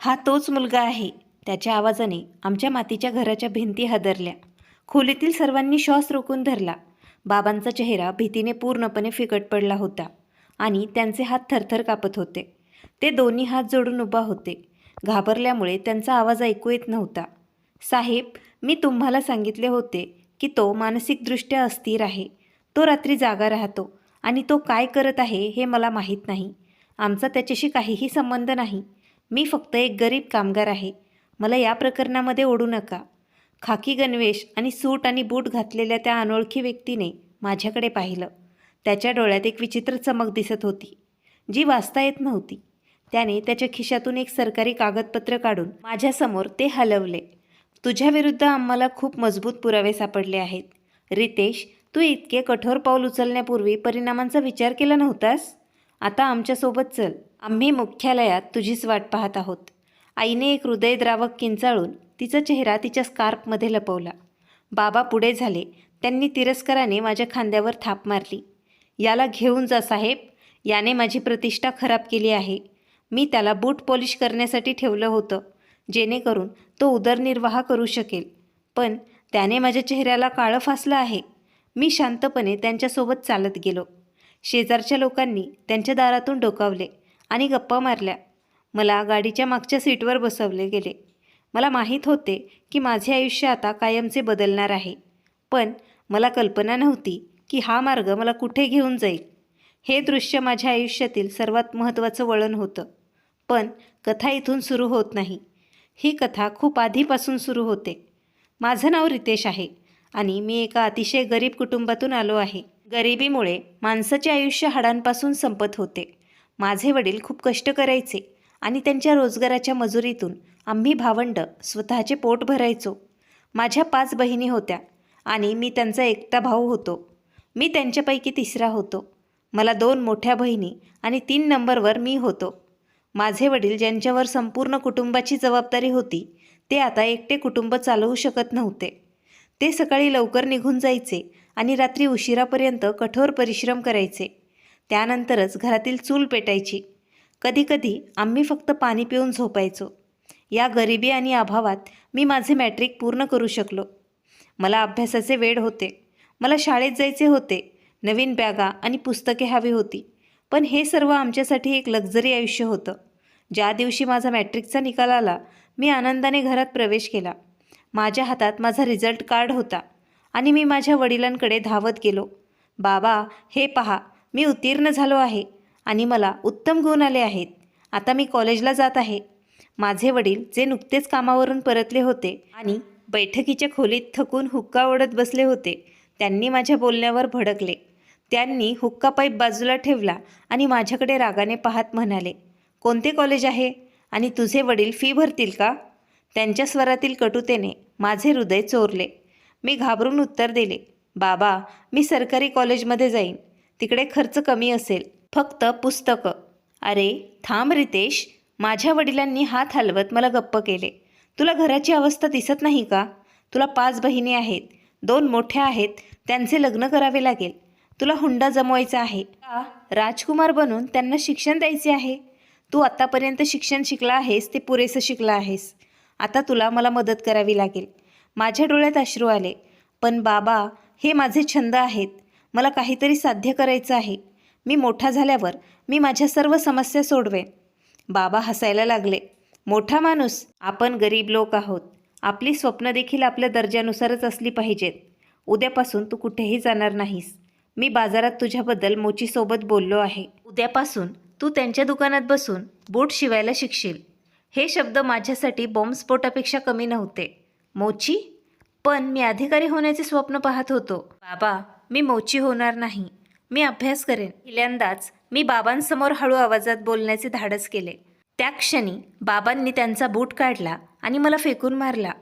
हा तोच मुलगा आहे. त्याच्या आवाजाने आमच्या मातीच्या घराच्या भिंती हादरल्या. खोलीतील सर्वांनी श्वास रोखून धरला. बाबांचा चेहरा भीतीने पूर्णपणे फिकट पडला होता आणि त्यांचे हात थरथर कापत होते. ते दोन्ही हात जोडून उभा होते. घाबरल्यामुळे त्यांचा आवाज ऐकू येत नव्हता. साहेब, मी तुम्हाला सांगितले होते की तो मानसिकदृष्ट्या अस्थिर आहे. तो रात्री जागा राहतो आणि तो काय करत आहे हे मला माहीत नाही. आमचा त्याच्याशी काहीही संबंध नाही. मी फक्त एक गरीब कामगार आहे. मला या प्रकरणामध्ये ओढू नका. खाकी गणवेश आणि सूट आणि बूट घातलेल्या त्या अनोळखी व्यक्तीने माझ्याकडे पाहिलं. त्याच्या डोळ्यात एक विचित्र चमक दिसत होती, जी वाचता येत नव्हती. त्याने त्याच्या खिशातून एक सरकारी कागदपत्र काढून माझ्यासमोर ते हलवले. तुझ्याविरुद्ध आम्हाला खूप मजबूत पुरावे सापडले आहेत. रितेश, तू इतके कठोर पाऊल उचलण्यापूर्वी परिणामांचा विचार केला नव्हतास? आता आमच्यासोबत चल. आम्ही मुख्यालयात तुझीच वाट पाहत आहोत. आईने एक हृदयद्रावक किंचाळून तिचा चेहरा तिच्या स्कार्फमध्ये लपवला. बाबा पुढे झाले. त्यांनी तिरस्काराने माझ्या खांद्यावर थाप मारली. याला घेऊन जा साहेब. याने माझी प्रतिष्ठा खराब केली आहे. मी त्याला बूट पॉलिश करण्यासाठी ठेवलं होतं, जेणेकरून तो उदरनिर्वाह करू शकेल. पण त्याने माझ्या चेहऱ्याला काळं फासलं आहे. मी शांतपणे त्यांच्यासोबत चालत गेलो. शेजारच्या लोकांनी त्यांच्या दारातून डोकावले आणि गप्पा मारल्या. मला गाडीच्या मागच्या सीटवर बसवले गेले. मला माहीत होते की माझे आयुष्य आता कायमचे बदलणार आहे. पण मला कल्पना नव्हती की हा मार्ग मला कुठे घेऊन जाईल. हे दृश्य माझ्या आयुष्यातील सर्वात महत्त्वाचं वळण होतं. पण कथा इथून सुरू होत नाही. ही कथा खूप आधीपासून सुरू होते. माझं नाव रितेश आहे आणि मी एका अतिशय गरीब कुटुंबातून आलो आहे. गरिबीमुळे माणसाचे आयुष्य हाडांपासून संपत होते. माझे वडील खूप कष्ट करायचे आणि त्यांच्या रोजगाराच्या मजुरीतून आम्ही भावंडं स्वतःचे पोट भरायचो. माझ्या 5 बहिणी होत्या आणि मी त्यांचा एकटा भाऊ होतो. मी त्यांच्यापैकी तिसरा होतो. मला 2 मोठ्या बहिणी आणि 3 नंबरवर मी होतो. माझे वडील, ज्यांच्यावर संपूर्ण कुटुंबाची जबाबदारी होती, ते आता एकटे कुटुंब चालवू शकत नव्हते. ते सकाळी लवकर निघून जायचे आणि रात्री उशिरापर्यंत कठोर परिश्रम करायचे. त्यानंतरच घरातील चूल पेटायची. कधीकधी आम्ही फक्त पाणी पिऊन झोपायचो. या गरिबी आणि अभावात मी माझे मॅट्रिक पूर्ण करू शकलो. मला अभ्यासाचे वेड होते. मला शाळेत जायचे होते. नवीन बॅगा आणि पुस्तके हवी होती. पण हे सर्व आमच्यासाठी एक लक्झरी आयुष्य होतं. ज्या दिवशी माझा मॅट्रिकचा निकाल आला, मी आनंदाने घरात प्रवेश केला. माझ्या हातात माझा रिझल्ट कार्ड होता आणि मी माझ्या वडिलांकडे धावत गेलो. बाबा, हे पहा, मी उत्तीर्ण झालो आहे आणि मला उत्तम गुण आले आहेत. आता मी कॉलेजला जात आहे. माझे वडील, जे नुकतेच कामावरून परतले होते आणि बैठकीच्या खोलीत थकून हुक्का ओढत बसले होते, त्यांनी माझ्या बोलण्यावर भडकले. त्यांनी हुक्का पाईप बाजूला ठेवला आणि माझ्याकडे रागाने पाहत म्हणाले, कोणते कॉलेज आहे आणि तुझे वडील फी भरतील का? त्यांच्या स्वरातील कटुतेने माझे हृदय चोरले. मी घाबरून उत्तर दिले, बाबा, मी सरकारी कॉलेजमध्ये जाईन. तिकडे खर्च कमी असेल, फक्त पुस्तकं. अरे थांब रितेश. माझ्या वडिलांनी हात हलवत मला गप्प केले. तुला घराची अवस्था दिसत नाही का? तुला 5 बहिणी आहेत. 2 मोठ्या आहेत. त्यांचे लग्न करावे लागेल. तुला हुंडा जमवायचा आहे. राजकुमार बनून त्यांना शिक्षण द्यायचे आहे. तू आत्तापर्यंत शिक्षण शिकला आहेस, ते पुरेसं शिकला आहेस. आता तुला मला मदत करावी लागेल. माझ्या डोळ्यात अश्रू आले. पण बाबा, हे माझे छंद आहेत. मला काहीतरी साध्य करायचं आहे. मी मोठा झाल्यावर मी माझ्या सर्व समस्या सोडवेन. बाबा हसायला लागले. मोठा माणूस, आपण गरीब लोक आहोत. आपली स्वप्न देखील आपल्या दर्जानुसारच असली पाहिजेत. उद्यापासून तू कुठेही जाणार नाहीस. मी बाजारात तुझ्याबद्दल मोचीसोबत बोललो आहे. उद्यापासून तू त्यांच्या दुकानात बसून बूट शिवायला शिकशील. हे शब्द माझ्यासाठी बॉम्बस्फोटापेक्षा कमी नव्हते. मोची? पण मी अधिकारी होण्याचे स्वप्न पाहत होतो. बाबा, मी मोची होणार नाही. मी अभ्यास करेन. पहिल्यांदाच मी बाबांसमोर हळू आवाजात बोलण्याचे धाडस केले. त्या क्षणी बाबांनी त्यांचा बूट काढला आणि मला फेकून मारला.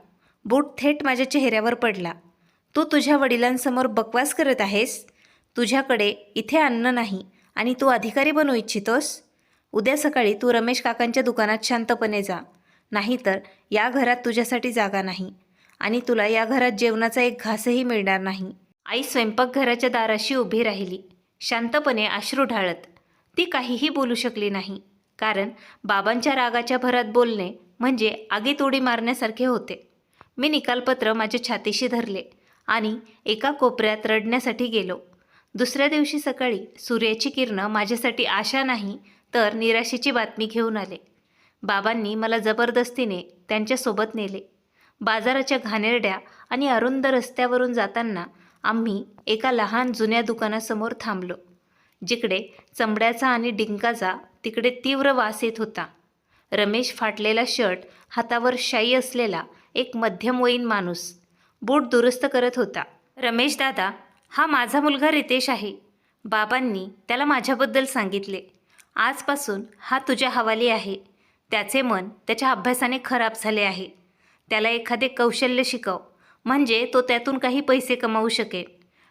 बूट थेट माझ्या चेहऱ्यावर पडला. तू तुझ्या वडिलांसमोर बकवास करत आहेस? तुझ्याकडे इथे अन्न नाही आणि तू अधिकारी बनू इच्छितोस? उद्या सकाळी तू रमेश काकांच्या दुकानात शांतपणे जा. नाहीतर या घरात तुझ्यासाठी जागा नाही आणि तुला या घरात जेवणाचा एक घासही मिळणार नाही. आई स्वयंपाकघराच्या दाराशी उभी राहिली, शांतपणे अश्रू ढाळत. ती काहीही बोलू शकली नाही, कारण बाबांच्या रागाच्या भरात बोलणे म्हणजे आगीत उडी मारण्यासारखे होते. मी निकालपत्र माझ्या छातीशी धरले आणि एका कोपऱ्यात रडण्यासाठी गेलो. दुसऱ्या दिवशी सकाळी सूर्याची किरणं माझ्यासाठी आशा नाही तर निराशेची बातमी घेऊन आले. बाबांनी मला जबरदस्तीने त्यांच्यासोबत नेले. बाजाराच्या घाणेरड्या आणि अरुंद रस्त्यावरून जाताना आम्ही एका लहान जुन्या दुकानासमोर थांबलो. जिकडे चमड्याचा आणि डिंकाचा तिकडे तीव्र वास येत होता. रमेश फाटलेला शर्ट, हातावर शाई असलेला एक मध्यमवयीन माणूस बूट दुरुस्त करत होता. रमेश दादा, हा माझा मुलगा रितेश आहे. बाबांनी त्याला माझ्याबद्दल सांगितले. आजपासून हा तुझ्या हवाली आहे. त्याचे मन त्याच्या अभ्यासाने खराब झाले आहे. त्याला एखादे कौशल्य शिकव, म्हणजे तो त्यातून काही पैसे कमावू शकेल.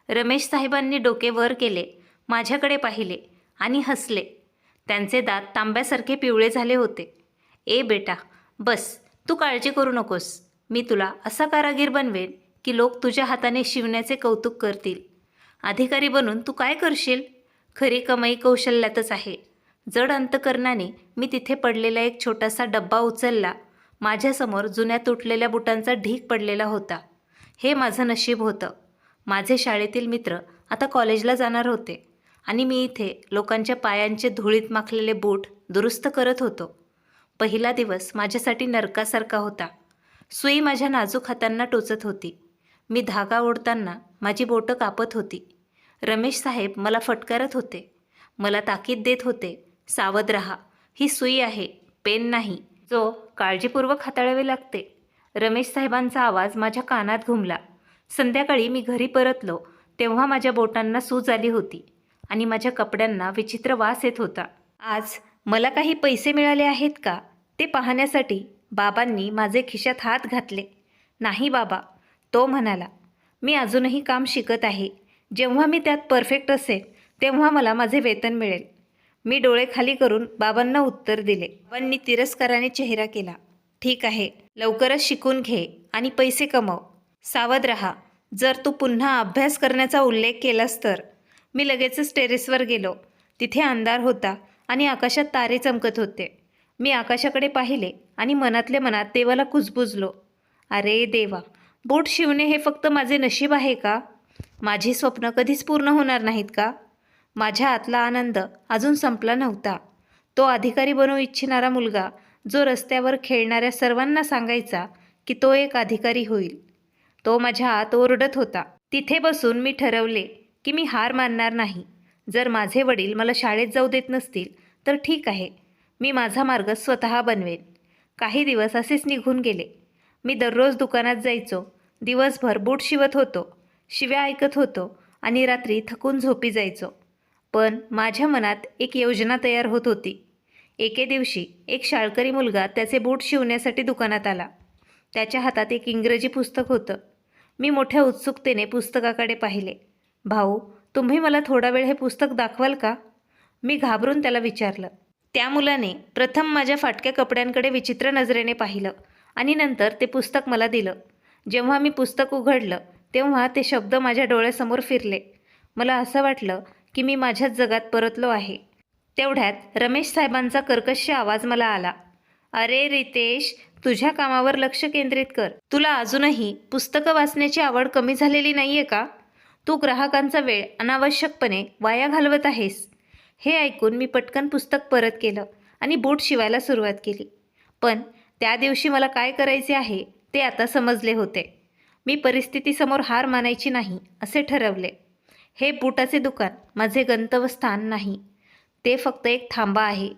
रमेश साहेबांनी डोके वर केले, माझ्याकडे पाहिले आणि हसले. त्यांचे दात तांब्यासारखे पिवळे झाले होते. ए बेटा, बस, तू काळजी करू नकोस. मी तुला असा कारागीर बनवेन की लोक तुझ्या हाताने शिवण्याचे कौतुक करतील. अधिकारी बनून तू काय करशील? खरी कमाई कौशल्यातच आहे. जड अंतकरणाने मी तिथे पडलेला एक छोटासा डब्बा उचलला. माझ्यासमोर जुन्या तुटलेल्या बुटांचा ढीग पडलेला होता. हे माझं नशीब होतं. माझे शाळेतील मित्र आता कॉलेजला जाणार होते आणि मी इथे लोकांच्या पायांचे धुळीत माखलेले बूट दुरुस्त करत होतो. पहिला दिवस माझ्यासाठी नरकासारखा होता. सुई माझ्या नाजूक हातांना टोचत होती. मी धागा ओढताना माझी बोटं कापत होती. रमेश साहेब मला फटकारत होते. मला ताकीद देत होते, सावध रहा, ही सुई आहे, पेन नाही, जो काळजीपूर्वक हाताळावे लागते. रमेश साहेबांचा आवाज माझ्या कानात घुमला. संध्याकाळी मी घरी परतलो तेव्हा माझ्या बोटांना सूज आली होती आणि माझ्या कपड्यांना विचित्र वास येत होता. आज मला काही पैसे मिळाले आहेत का ते पाहण्यासाठी बाबांनी माझे खिशात हात घातले. नाही बाबा, तो म्हणाला, मी अजूनही काम शिकत आहे. जेव्हा मी त्यात परफेक्ट असेल तेव्हा मला माझे वेतन मिळेल. मी डोळे खाली करून बाबांना उत्तर दिले. बाबांनी तिरस्काराने चेहरा केला. ठीक आहे, लवकरच शिकून घे आणि पैसे कमव. सावध रहा, जर तू पुन्हा अभ्यास करण्याचा उल्लेख केलास तर. मी लगेचच टेरेसवर गेलो. तिथे अंधार होता आणि आकाशात तारे चमकत होते. मी आकाशाकडे पाहिले आणि मनातल्या मनात देवाला कुजबुजलो. अरे देवा, बूट शिवणे हे फक्त माझे नशीब आहे का? माझी स्वप्न कधीच पूर्ण होणार नाहीत का? माझ्या आतला आनंद अजून संपला नव्हता. तो अधिकारी बनू इच्छिणारा मुलगा जो रस्त्यावर खेळणाऱ्या सर्वांना सांगायचा की तो एक अधिकारी होईल, तो माझ्या आत ओरडत होता. तिथे बसून मी ठरवले की मी हार मानणार नाही. जर माझे वडील मला शाळेत जाऊ देत नसतील तर ठीक आहे, मी माझा मार्ग स्वतः बनवेन. काही दिवस असेच निघून गेले. मी दररोज दुकानात जायचो. दिवसभर बूट शिवत होतो, शिव्या ऐकत होतो आणि रात्री थकून झोपी जायचो. पण माझ्या मनात एक योजना तयार होत होती. एके दिवशी एक शाळकरी मुलगा त्याचे बूट शिवण्यासाठी दुकानात आला. त्याच्या हातात एक इंग्रजी पुस्तक होतं. मी मोठ्या उत्सुकतेने पुस्तकाकडे पाहिले. भाऊ, तुम्ही मला थोडा वेळ हे पुस्तक दाखवाल का? मी घाबरून त्याला विचारलं. त्या मुलाने प्रथम माझ्या फाटक्या कपड्यांकडे विचित्र नजरेने पाहिलं आणि नंतर ते पुस्तक मला दिलं. जेव्हा मी पुस्तक उघडलं तेव्हा ते शब्द माझ्या डोळ्यासमोर फिरले. मला असं वाटलं की मी माझ्याच जगात परतलो आहे. तेवढ्यात रमेश साहेबांचा कर्कश आवाज मला आला. अरे रितेश, तुझ्या कामावर लक्ष केंद्रित कर. तुला अजूनही पुस्तकं वाचण्याची आवड कमी झालेली नाही आहे का? तू ग्राहकांचा वेळ अनावश्यकपणे वाया घालवत आहेस. हे ऐकून मी पटकन पुस्तक परत केलं आणि बूट शिवायला सुरुवात केली. पण त्या दिवशी मला काय करायचे आहे ते आता समजले होते. मी परिस्थितीसमोर हार मानायची नाही असे ठरवले. हे बुटाचे दुकान माझे गंतव्यस्थान नाही, ते फक्त एक थांबा आहे.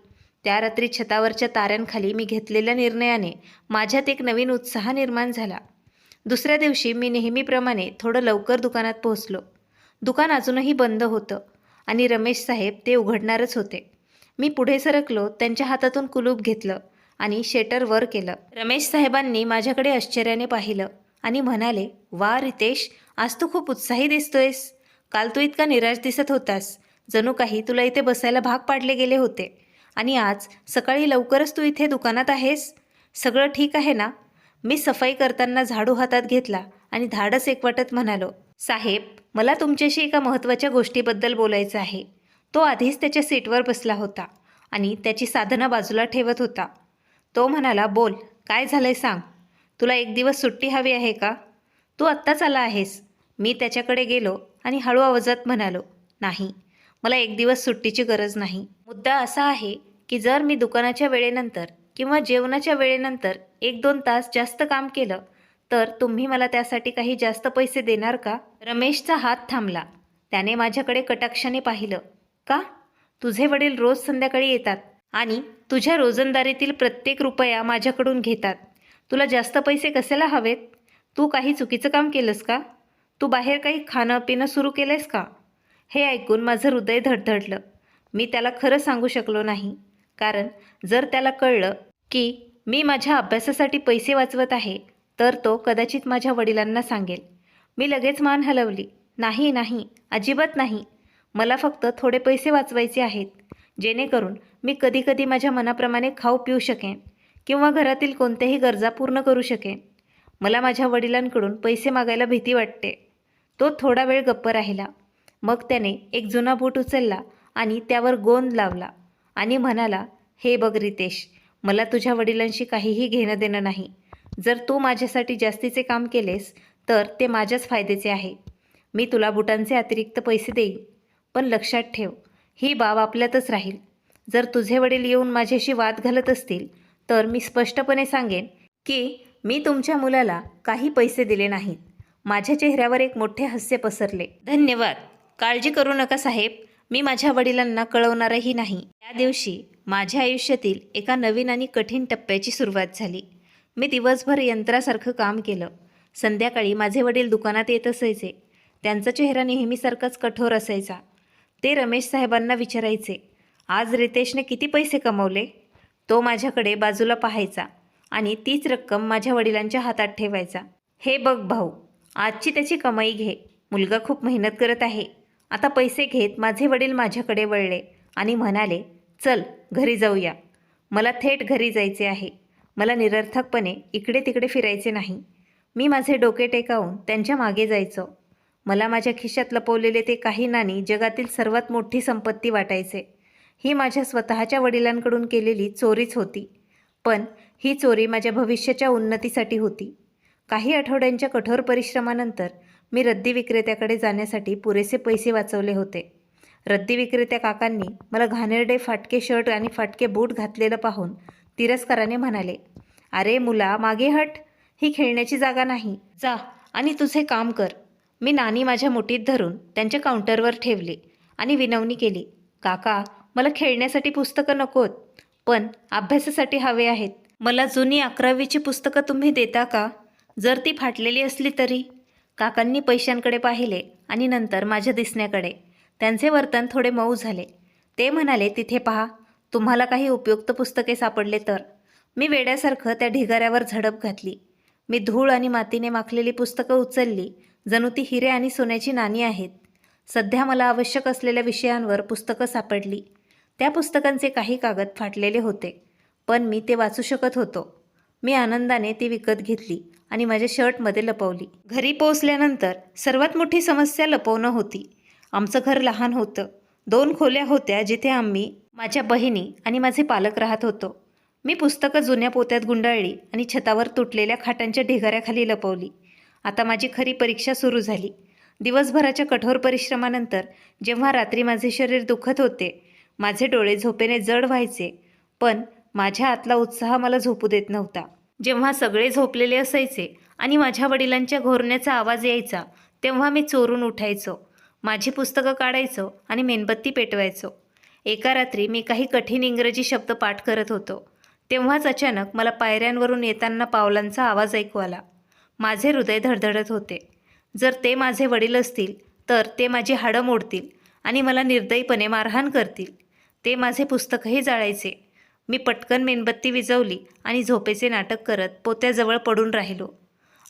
त्या रात्री छतावरच्या ताऱ्यांखाली मी घेतलेल्या निर्णयाने माझ्यात एक नवीन उत्साह निर्माण झाला. दुसऱ्या दिवशी मी नेहमीप्रमाणे थोडं लवकर दुकानात पोहोचलो. दुकान अजूनही बंद होतं आणि रमेश साहेब ते उघडणारच होते. मी पुढे सरकलो, त्यांच्या हातातून कुलूप घेतलं आणि शटर वर केलं. रमेश साहेबांनी माझ्याकडे आश्चर्याने पाहिलं आणि म्हणाले, वा रितेश, आज तू खूप उत्साही दिसतोयस. काल तू इतका निराश दिसत होतास, जणू काही तुला इथे बसायला भाग पाडले गेले होते. आणि आज सकाळी लवकरच तू इथे दुकानात आहेस. सगळं ठीक आहे ना? मी सफाई करताना झाडू हातात घेतला आणि धाडस एकवटत म्हणालो, साहेब, मला तुमच्याशी एका महत्त्वाच्या गोष्टीबद्दल बोलायचं आहे. तो आधीच त्याच्या सीटवर बसला होता आणि त्याची साधनं बाजूला ठेवत होता. तो म्हणाला, बोल, काय झालंय सांग. तुला एक दिवस सुट्टी हवी आहे का? तू आत्ताच आला आहेस. मी त्याच्याकडे गेलो आणि हळू आवाजात म्हणालो, नाही, मला एक दिवस सुट्टीची गरज नाही. मुद्दा असा आहे की जर मी दुकानाच्या वेळेनंतर किंवा जेवणाच्या वेळेनंतर 1-2 तास जास्त काम केलं तर तुम्ही मला त्यासाठी काही जास्त पैसे देणार का? रमेशचा हात थांबला. त्याने माझ्याकडे कटाक्षाने पाहिलं. का? तुझे वडील रोज संध्याकाळी येतात आणि तुझ्या रोजंदारीतील प्रत्येक रुपया माझ्याकडून घेतात. तुला जास्त पैसे कशाला हवेत? तू काही चुकीचं काम केलंस का? तू बाहेर काही खाणं पिणं सुरू केलंयस का? हे ऐकून माझं हृदय धडधडलं. मी त्याला खरं सांगू शकलो नाही, कारण जर त्याला कळलं की मी माझ्या अभ्यासासाठी पैसे वाचवत आहे तर तो कदाचित माझ्या वडिलांना सांगेल. मी लगेच मान हलवली. नाही नाही, अजिबात नाही. मला फक्त थोडे पैसे वाचवायचे आहेत, जेणेकरून मी कधीकधी माझ्या मनाप्रमाणे खाऊ पिऊ शकेन किंवा घरातील कोणत्याही गरजा पूर्ण करू शकेन. मला माझ्या वडिलांकडून पैसे मागायला भीती वाटते. तो थोडा वेळ गप्प राहिला. मग त्याने एक जुना बूट उचलला आणि त्यावर गोंद लावला आणि म्हणाला, हे बघ रितेश, मला तुझ्या वडिलांशी काहीही घेणं देणं नाही. जर तू माझ्यासाठी जास्तीचे काम केलेस तर ते माझ्याच फायद्याचे आहे. मी तुला बुटांचे अतिरिक्त पैसे देईन, पण लक्षात ठेव, ही बाब आपल्यातच राहील. जर तुझे वडील येऊन माझ्याशी वाद घालत असतील तर मी स्पष्टपणे सांगेन की मी तुमच्या मुलाला काही पैसे दिले नाहीत. माझ्या चेहऱ्यावर एक मोठे हास्य पसरले. धन्यवाद. काळजी करू नका साहेब, मी माझ्या वडिलांना कळवणारही नाही. त्या दिवशी माझ्या आयुष्यातील एका नवीन आणि कठीण टप्प्याची सुरुवात झाली. मी दिवसभर यंत्रासारखं काम केलं. संध्याकाळी माझे वडील दुकानात येत असायचे. त्यांचा चेहरा नेहमीसारखाच कठोर असायचा. ते रमेश साहेबांना विचारायचे, आज रितेशने किती पैसे कमवले? तो माझ्याकडे बाजूला पाहायचा आणि तीच रक्कम माझ्या वडिलांच्या हातात ठेवायचा. हे बघ भाऊ, आजची त्याची कमाई घे. मुलगा खूप मेहनत करत आहे. आता पैसे घेत माझे वडील माझ्याकडे वळले आणि म्हणाले, चल घरी जाऊया. मला थेट घरी जायचे आहे. मला निरर्थकपणे इकडे तिकडे फिरायचे नाही. मी माझे डोके टेकावून त्यांच्या मागे जायचो. मला माझ्या खिशात लपवलेले ते काही नाणी जगातील सर्वात मोठी संपत्ती वाटायचे. ही माझ्या स्वतःच्या वडिलांकडून केलेली चोरीच होती, पण ही चोरी माझ्या भविष्याच्या उन्नतीसाठी होती. काही आठवड्यांच्या कठोर परिश्रमानंतर मी रद्दी विक्रेत्याकडे जाण्यासाठी पुरेसे पैसे वाचवले होते. रद्दी विक्रेत्या काकांनी मला घाणेरडे फाटके शर्ट आणि फाटके बूट घातलेलं पाहून तिरस्काराने म्हणाले, अरे मुला, मागे हट, ही खेळण्याची जागा नाही. जा आणि तुझे काम कर. मी नाणी माझ्या मुठीत धरून त्यांच्या काउंटरवर ठेवली आणि विनवणी केली, काका, मला खेळण्यासाठी पुस्तकं नकोत, पण अभ्यासासाठी हवे आहेत. मला जुनी 11वीची पुस्तकं तुम्ही देता का? जर ती फाटलेली असली तरी? काकांनी पैशांकडे पाहिले आणि नंतर माझ्या दिसण्याकडे. त्यांचे वर्तन थोडे मऊ झाले. ते म्हणाले, तिथे पहा, तुम्हाला काही उपयुक्त पुस्तके सापडले तर. मी वेड्यासारखं त्या ढिगाऱ्यावर झडप घातली. मी धूळ आणि मातीने माखलेली पुस्तकं उचलली, जणू ती हिरे आणि सोन्याची नाणी आहेत. सध्या मला आवश्यक असलेल्या विषयांवर पुस्तकं सापडली. त्या पुस्तकांचे काही कागद फाटलेले होते, पण मी ते वाचू शकत होतो. मी आनंदाने ती विकत घेतली आणि माझ्या शर्टमध्ये लपवली. घरी पोहोचल्यानंतर सर्वात मोठी समस्या लपवणं होती. आमचं घर लहान होतं. 2 खोल्या होत्या जिथे आम्ही, माझ्या बहिणी आणि माझे पालक राहत होतो. मी पुस्तकं जुन्या पोत्यात गुंडाळली आणि छतावर तुटलेल्या खाटांच्या ढिगाऱ्याखाली लपवली. आता माझी खरी परीक्षा सुरू झाली. दिवसभराच्या कठोर परिश्रमानंतर जेव्हा रात्री माझे शरीर दुखत होते, माझे डोळे झोपेने जड व्हायचे, पण माझ्या आतला उत्साह मला झोपू देत नव्हता. जेव्हा सगळे झोपलेले असायचे आणि माझ्या वडिलांच्या घोरण्याचा आवाज यायचा, तेव्हा मी चोरून उठायचो. माझी पुस्तकं काढायचो आणि मेणबत्ती पेटवायचो. एका रात्री मी काही कठीण इंग्रजी शब्द पाठ करत होतो. तेव्हाच अचानक मला पायऱ्यांवरून येताना पावलांचा आवाज ऐकू आला. माझे हृदय धडधडत होते. जर ते माझे वडील असतील तर ते माझी हाडं मोडतील आणि मला निर्दयीपणे मारहाण करतील. ते माझे पुस्तकही जाळायचे. मी पटकन मेणबत्ती विझवली आणि झोपेचे नाटक करत पोत्याजवळ पडून राहिलो.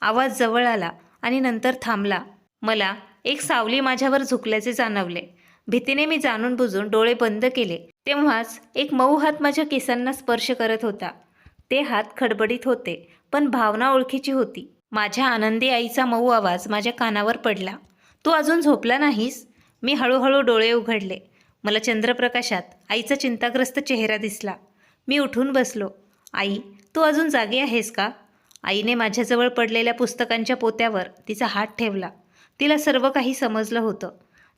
आवाज जवळ आला आणि नंतर थांबला. मला एक सावली माझ्यावर झुकल्याचे जाणवले. भीतीने मी जाणून बुजून डोळे बंद केले. तेव्हाच एक मऊ हात माझ्या केसांना स्पर्श करत होता. ते हात खडबडीत होते, पण भावना ओळखीची होती. माझ्या आनंदी आईचा मऊ आवाज माझ्या कानावर पडला. तू अजून झोपला नाहीस? मी हळूहळू डोळे उघडले. मला चंद्रप्रकाशात आईचा चिंताग्रस्त चेहरा दिसला. मी उठून बसलो. आई, तू अजून जागी आहेस का? आईने माझ्याजवळ पडलेल्या पुस्तकांच्या पोत्यावर तिचा हात ठेवला. तिला सर्व काही समजलं होतं.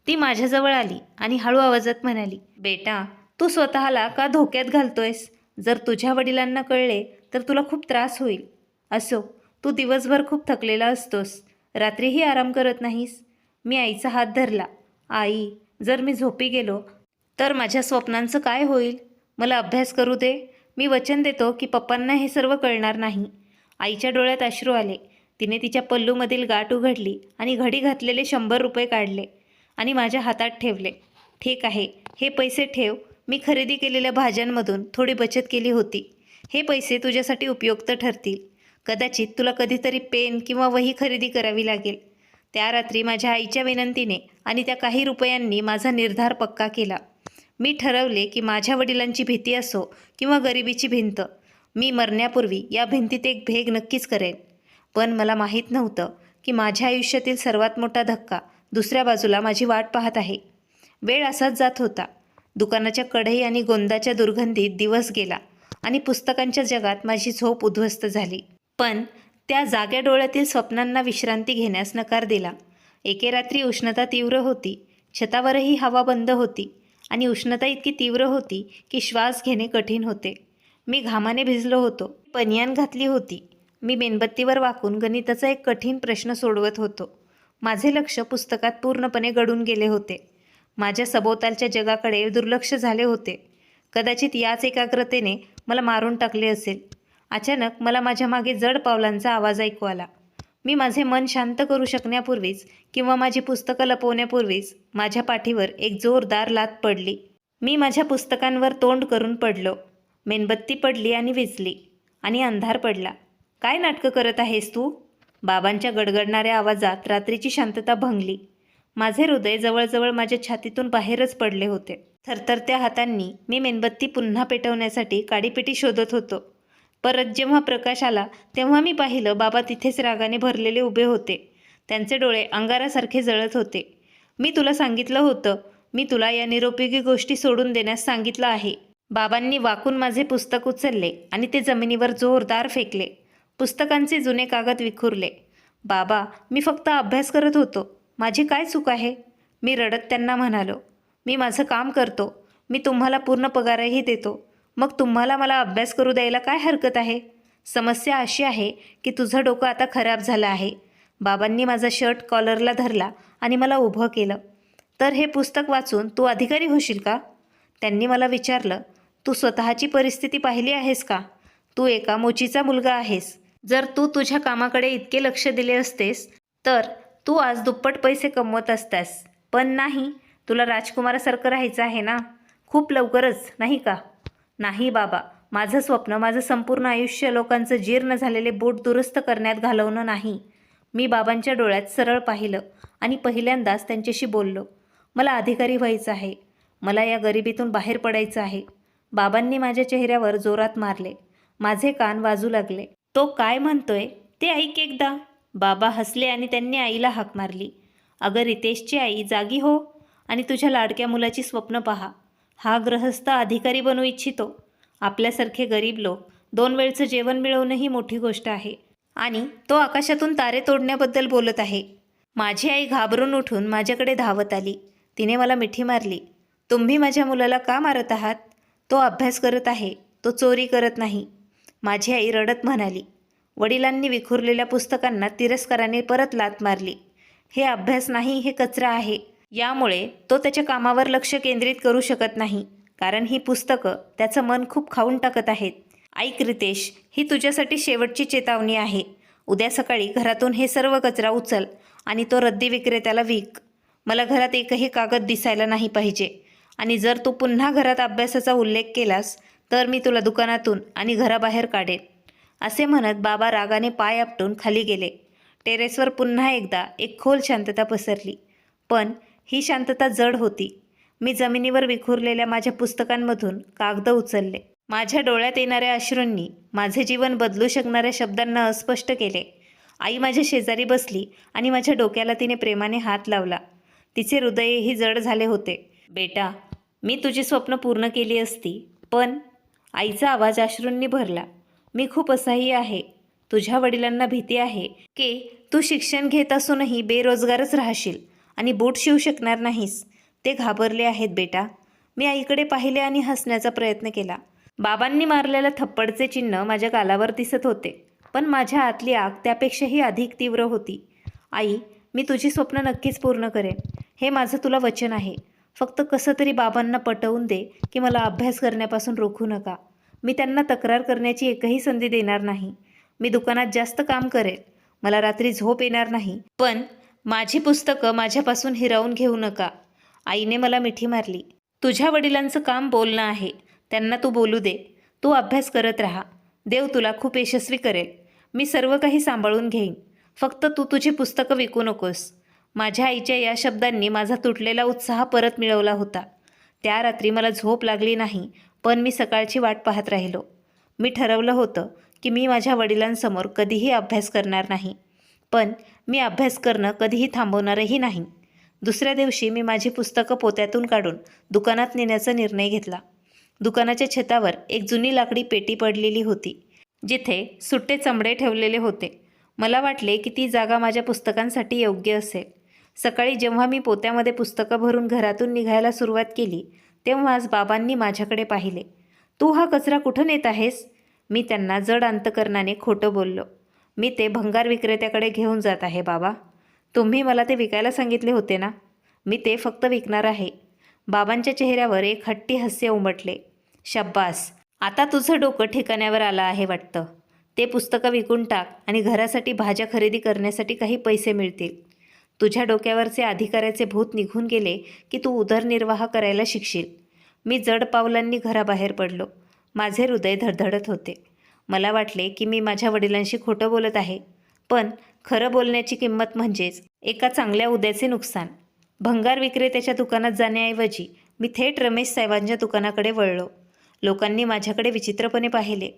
ती माझ्याजवळ आली आणि हळू आवाजात म्हणाली, बेटा, तू स्वतःला का धोक्यात घालतोयस? जर तुझ्या वडिलांना कळले तर तुला खूप त्रास होईल. असो, तू दिवसभर खूप थकलेला असतोस, रात्रीही आराम करत नाहीस. मी आईचा हात धरला. आई, जर मी झोपी गेलो तर माझ्या स्वप्नांचं काय होईल? मला अभ्यास करू दे. मी वचन देतो की पप्पांना हे सर्व कळणार नाही. आईच्या डोळ्यात अश्रू आले. तिने तिच्या पल्लूमधील गाठ उघडली आणि घडी घातलेले 100 रुपये काढले आणि माझ्या हातात ठेवले. ठीक आहे, हे पैसे ठेव. मी खरेदी केलेल्या भाज्यांमधून थोडी बचत केली होती. हे पैसे तुझ्यासाठी उपयुक्त ठरतील. कदाचित तुला कधीतरी पेन किंवा वही खरेदी करावी लागेल. त्या रात्री माझ्या आईच्या विनंतीने आणि त्या काही रुपयांनी माझा निर्धार पक्का केला. मी ठरवले की माझ्या वडिलांची भीती असो किंवा गरिबीची भिंत, मी मरण्यापूर्वी या भिंतीत एक भेग नक्कीच करेन. पण मला माहीत नव्हतं की माझ्या आयुष्यातील सर्वात मोठा धक्का दुसऱ्या बाजूला माझी वाट पाहत आहे. वेळ असाच जात होता. दुकानाच्या कढई आणि गोंदाच्या दुर्गंधीत दिवस गेला आणि पुस्तकांच्या जगात माझी झोप उद्ध्वस्त झाली. पण त्या जाग्या डोळ्यातील स्वप्नांना विश्रांती घेण्यास नकार दिला. एके रात्री उष्णता तीव्र होती. छतावरही हवा बंद होती आणि उष्णता इतकी तीव्र होती की श्वास घेणे कठीण होते. मी घामाने भिजलो होतो. बनियान घातली होती. मी मेणबत्तीवर वाकून गणिताचा एक कठीण प्रश्न सोडवत होतो. माझे लक्ष पुस्तकात पूर्णपणे गढून गेले होते. माझ्या सभोवतालच्या जगाकडे दुर्लक्ष झाले होते. कदाचित याच एकाग्रतेने मला मारून टाकले असेल. अचानक मला माझ्या मागे जड पावलांचा आवाज ऐकू आला. मी माझे मन शांत करू शकण्यापूर्वीच किंवा माझी पुस्तकं लपवण्यापूर्वीच माझ्या पाठीवर एक जोरदार लाथ पडली. मी माझ्या पुस्तकांवर तोंड करून पडलो. मेणबत्ती पडली आणि विझली आणि अंधार पडला. काय नाटकं करत आहेस तू? बाबांच्या गडगडणाऱ्या आवाजात रात्रीची शांतता भंगली. माझे हृदय जवळजवळ माझ्या छातीतून बाहेरच पडले होते. थरथरत्या हातांनी मी मेणबत्ती पुन्हा पेटवण्यासाठी काडीपेटी शोधत होतो. परत जेव्हा प्रकाश आला तेव्हा मी पाहिलं, बाबा तिथेच रागाने भरलेले उभे होते. त्यांचे डोळे अंगारासारखे जळत होते. मी तुला सांगितलं होतं, मी तुला या निरुपयोगी गोष्टी सोडून देण्यास सांगितलं आहे. बाबांनी वाकून माझे पुस्तक उचलले आणि ते जमिनीवर जोरदार फेकले. पुस्तकांचे जुने कागद विखुरले. बाबा, मी फक्त अभ्यास करत होतो. माझी काय चूक आहे? मी रडत त्यांना म्हणालो. मी माझं काम करतो. मी तुम्हाला पूर्ण पगारही देतो. मग तुम्हाला मला अभ्यास करू द्यायला काय हरकत आहे? समस्या अशी आहे की तुझं डोकं आता खराब झालं आहे. बाबांनी माझा शर्ट कॉलरला धरला आणि मला उभं केलं. तर हे पुस्तक वाचून तू अधिकारी होशील का? त्यांनी मला विचारलं, तू स्वतःची परिस्थिती पाहिली आहेस का? तू एका मोचीचा मुलगा आहेस. जर तू तुझ्या कामाकडे इतके लक्ष दिले असतेस तर तू आज दुप्पट पैसे कमवत असतास. पण नाही, तुला राजकुमारासारखं राहायचं आहे ना, खूप लवकरच, नाही का? नाही बाबा, माझं स्वप्न माझं संपूर्ण आयुष्य लोकांचं जीर्ण झालेले बोट दुरुस्त करण्यात घालवणं नाही. मी बाबांच्या डोळ्यात सरळ पाहिलं आणि पहिल्यांदाच त्यांच्याशी बोललो. मला अधिकारी व्हायचं आहे. मला या गरिबीतून बाहेर पडायचं आहे. बाबांनी माझ्या चेहऱ्यावर जोरात मारले. माझे कान वाजू लागले. तो काय म्हणतोय ते ऐक एकदा. बाबा हसले आणि त्यांनी आईला हाक मारली. अगं रितेशची आई, जागी हो आणि तुझ्या लाडक्या मुलाची स्वप्न पहा. हा गृहस्थ अधिकारी बनू इच्छितो. आपल्यासारखे गरीब लोक 2 वेळचं जेवण मिळवणं ही मोठी गोष्ट आहे आणि तो आकाशातून तारे तोडण्याबद्दल बोलत आहे. माझी आई घाबरून उठून माझ्याकडे धावत आली. तिने मला मिठी मारली. तुम्ही माझ्या मुलाला का मारत आहात? तो अभ्यास करत आहे, तो चोरी करत नाही. माझी आई रडत म्हणाली. वडिलांनी विखुरलेल्या पुस्तकांना तिरस्काराने परत लाथ मारली. हे अभ्यास नाही, हे कचरा आहे. यामुळे तो त्याच्या कामावर लक्ष केंद्रित करू शकत नाही, कारण ही पुस्तकं त्याचं मन खूप खाऊन टाकत आहेत. ऐक रितेश, ही तुझ्यासाठी शेवटची चेतावणी आहे. उद्या सकाळी घरातून हे सर्व कचरा उचल आणि तो रद्दी विक्रेत्याला विक. मला घरात एकही कागद दिसायला नाही पाहिजे आणि जर तू पुन्हा घरात अभ्यासाचा उल्लेख केलास तर मी तुला दुकानातून आणि घराबाहेर काढेन. असे म्हणत बाबा रागाने पाय आपटून खाली गेले. टेरेसवर पुन्हा एकदा एक खोल शांतता पसरली. पण ही शांतता जड होती. मी जमिनीवर विखुरलेल्या माझ्या पुस्तकांमधून कागद उचलले. माझ्या डोळ्यात येणाऱ्या अश्रूंनी माझे जीवन बदलू शकणाऱ्या शब्दांना अस्पष्ट केले. आई माझ्या शेजारी बसली आणि माझ्या डोक्याला तिने प्रेमाने हात लावला. तिचे हृदयही जड झाले होते. बेटा, मी तुझी स्वप्न पूर्ण केली असती, पण आईचा आवाज अश्रूंनी भरला. मी खूप असहाय्य आहे. तुझ्या वडिलांना भीती आहे की तू शिक्षण घेत असूनही बेरोजगारच राहशील आणि बूट शिवू शकणार नाहीस. ते घाबरले आहेत बेटा. मी आईकडे पाहिले आणि हसण्याचा प्रयत्न केला. बाबांनी मारलेलं थप्पडचे चिन्ह माझ्या गालावर दिसत होते, पण माझ्या आतली आग त्यापेक्षाही अधिक तीव्र होती. आई, मी तुझी स्वप्न नक्कीच पूर्ण करेन, हे माझं तुला वचन आहे. फक्त कसं तरी बाबांना पटवून दे की मला अभ्यास करण्यापासून रोखू नका. मी त्यांना तक्रार करण्याची एकही संधी देणार नाही. मी दुकानात जास्त काम करेल, मला रात्री झोप येणार नाही, पण माझी पुस्तकं माझ्यापासून हिरावून घेऊ नका. आईने मला मिठी मारली. तुझ्या वडिलांचं काम बोलणं आहे, त्यांना तू बोलू दे. तू अभ्यास करत राहा. देव तुला खूप यशस्वी करेल. मी सर्व काही सांभाळून घेईन. फक्त तू तुझी पुस्तकं विकू नकोस. माझ्या आईच्या या शब्दांनी माझा तुटलेला उत्साह परत मिळवला होता. त्या रात्री मला झोप लागली नाही, पण मी सकाळची वाट पाहत राहिलो. मी ठरवलं होतं की मी माझ्या वडिलांसमोर कधीही अभ्यास करणार नाही, पण मी अभ्यास करणं कधीही थांबवणारही नाही. दुसऱ्या दिवशी मी माझी पुस्तकं पोत्यातून काढून दुकानात नेण्याचा निर्णय घेतला. दुकानाच्या छतावर एक जुनी लाकडी पेटी पडलेली होती, जिथे सुट्टे चमडे ठेवलेले होते. मला वाटले की ती जागा माझ्या पुस्तकांसाठी योग्य असेल. सकाळी जेव्हा मी पोत्यामध्ये पुस्तकं भरून घरातून निघायला सुरुवात केली, तेव्हाच बाबांनी माझ्याकडे पाहिले. तू हा कचरा कुठं नेत आहेस? मी त्यांना जड अंतकरणाने खोटं बोललो. मी ते भंगार विक्रेत्याकडे घेऊन जात आहे बाबा. तुम्ही मला ते विकायला सांगितले होते ना? मी ते फक्त विकणार आहे. बाबांच्या चेहऱ्यावर एक हट्टी हास्य उमटले. शब्बास, आता तुझं डोकं ठिकाण्यावर आलं आहे वाटतं. ते पुस्तकं विकून टाक आणि घरासाठी भाज्या खरेदी करण्यासाठी काही पैसे मिळतील. तुझ्या डोक्यावरचे अधिकाऱ्याचे भूत निघून गेले की तू उदरनिर्वाह करायला शिकशील. मी जड पावलांनी घराबाहेर पडलो. माझे हृदय धडधडत होते. मला वाटले की मी माझ्या वडिलांशी खोटं बोलत आहे, पण खरं बोलण्याची किंमत म्हणजेच एका चांगल्या उद्याचे नुकसान. भंगार विक्रेत्याच्या दुकानात जाण्याऐवजी मी थेट रमेश साहेबांच्या दुकानाकडे वळलो. लोकांनी माझ्याकडे विचित्रपणे पाहिले.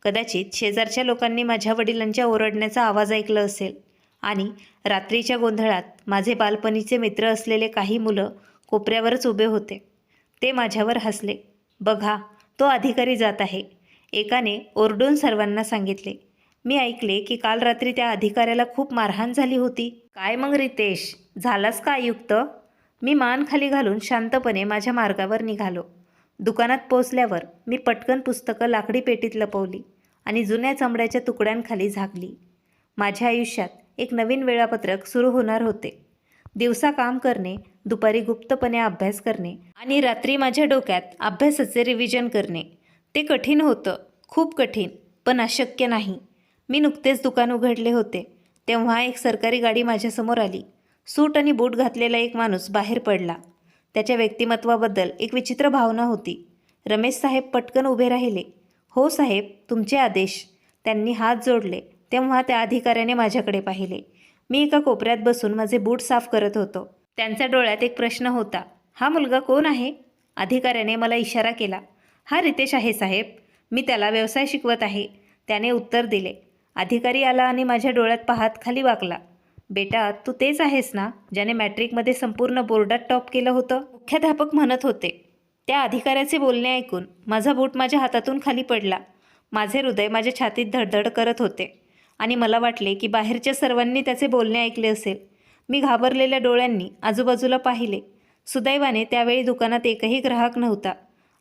कदाचित शेजारच्या लोकांनी माझ्या वडिलांच्या ओरडण्याचा आवाज ऐकला असेल आणि रात्रीच्या गोंधळात माझे बालपणीचे मित्र असलेले काही मुलं कोपऱ्यावरच उभे होते. ते माझ्यावर हसले. बघा, तो अधिकारी जात आहे, एकाने ओरडून सर्वांना सांगितले. मी ऐकले की काल रात्री त्या अधिकाऱ्याला खूप मारहाण झाली होती. काय मग रितेश, झालास का आयुक्त? मी मान खाली घालून शांतपणे माझ्या मार्गावर निघालो. दुकानात पोचल्यावर मी पटकन पुस्तकं लाकडी पेटीत लपवली आणि जुन्या चमड्याच्या तुकड्यांखाली झाकली. माझ्या आयुष्यात एक नवीन वेळापत्रक सुरू होणार होते. दिवसा काम करणे, दुपारी गुप्तपणे अभ्यास करणे आणि रात्री माझ्या डोक्यात अभ्यासाचे रिव्हिजन करणे. ते कठीण होतं, खूप कठीण, पण अशक्य नाही. मी नुकतेच दुकान उघडले होते तेव्हा एक सरकारी गाडी माझ्यासमोर आली. सूट आणि बूट घातलेला एक माणूस बाहेर पडला. त्याच्या व्यक्तिमत्वाबद्दल एक विचित्र भावना होती. रमेश साहेब पटकन उभे राहिले. हो साहेब, तुमचे आदेश. त्यांनी हात जोडले तेव्हा त्या अधिकाऱ्याने माझ्याकडे पाहिले. मी एका कोपऱ्यात बसून माझे बूट साफ करत होतो. त्यांच्या डोळ्यात एक प्रश्न होता. हा मुलगा कोण आहे? अधिकाऱ्याने मला इशारा केला. हा रितेश आहे साहेब, मी त्याला व्यवसाय शिकवत आहे, त्याने उत्तर दिले. अधिकारी आला आणि माझ्या डोळ्यात पाहत खाली वाकला. बेटा, तू तेच आहेस ना ज्याने मॅट्रिकमध्ये संपूर्ण बोर्डात टॉप केलं होतं? मुख्याध्यापक म्हणत होते. त्या अधिकाऱ्याचे बोलणे ऐकून माझा बूट माझ्या हातातून खाली पडला. माझे हृदय माझ्या छातीत धडधड करत होते आणि मला वाटले की बाहेरच्या सर्वांनी त्याचे बोलणे ऐकले असेल. मी घाबरलेल्या डोळ्यांनी आजूबाजूला पाहिले. सुदैवाने त्यावेळी दुकानात एकही ग्राहक नव्हता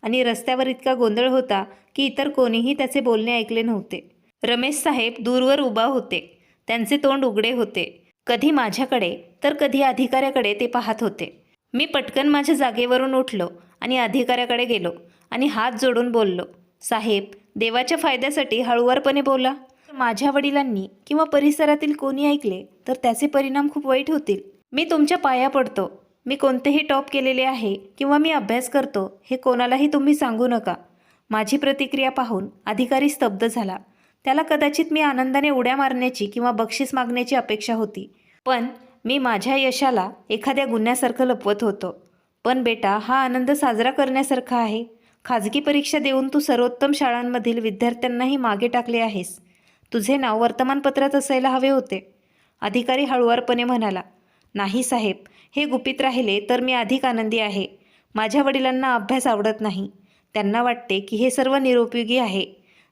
आणि रस्त्यावर इतका गोंधळ होता की इतर कोणीही त्याचे बोलणे ऐकले नव्हते. रमेश साहेब दूरवर उभा होते. त्यांचे तोंड उघडे होते. कधी माझ्याकडे तर कधी अधिकाऱ्याकडे ते पाहत होते. मी पटकन माझ्या जागेवरून उठलो आणि अधिकाऱ्याकडे गेलो आणि हात जोडून बोललो. साहेब, देवाच्या फायद्यासाठी हळुवारपणे बोला. माझ्या वडिलांनी किंवा परिसरातील कोणी ऐकले तर त्याचे परिणाम खूप वाईट होतील. मी तुमच्या पाया पडतो. मी कोणतेही टॉप केलेले आहे किंवा मी अभ्यास करतो हे कोणालाही तुम्ही सांगू नका. माझी प्रतिक्रिया पाहून अधिकारी स्तब्ध झाला. त्याला कदाचित मी आनंदाने उड्या मारण्याची किंवा बक्षीस मागण्याची अपेक्षा होती, पण मी माझ्या यशाला एखाद्या गुन्ह्यासारखं लपवत होतो. पण बेटा, हा आनंद साजरा करण्यासारखा आहे. खाजगी परीक्षा देऊन तू सर्वोत्तम शाळांमधील विद्यार्थ्यांनाही मागे टाकले आहेस. तुझे नाव वर्तमानपत्रात असायला हवे होते. अधिकारी हळुवारपणे म्हणाला. नाही साहेब, हे गुपित राहिले तर मी अधिक आनंदी आहे. माझ्या वडिलांना अभ्यास आवडत नाही. त्यांना वाटते की हे सर्व निरुपयोगी आहे.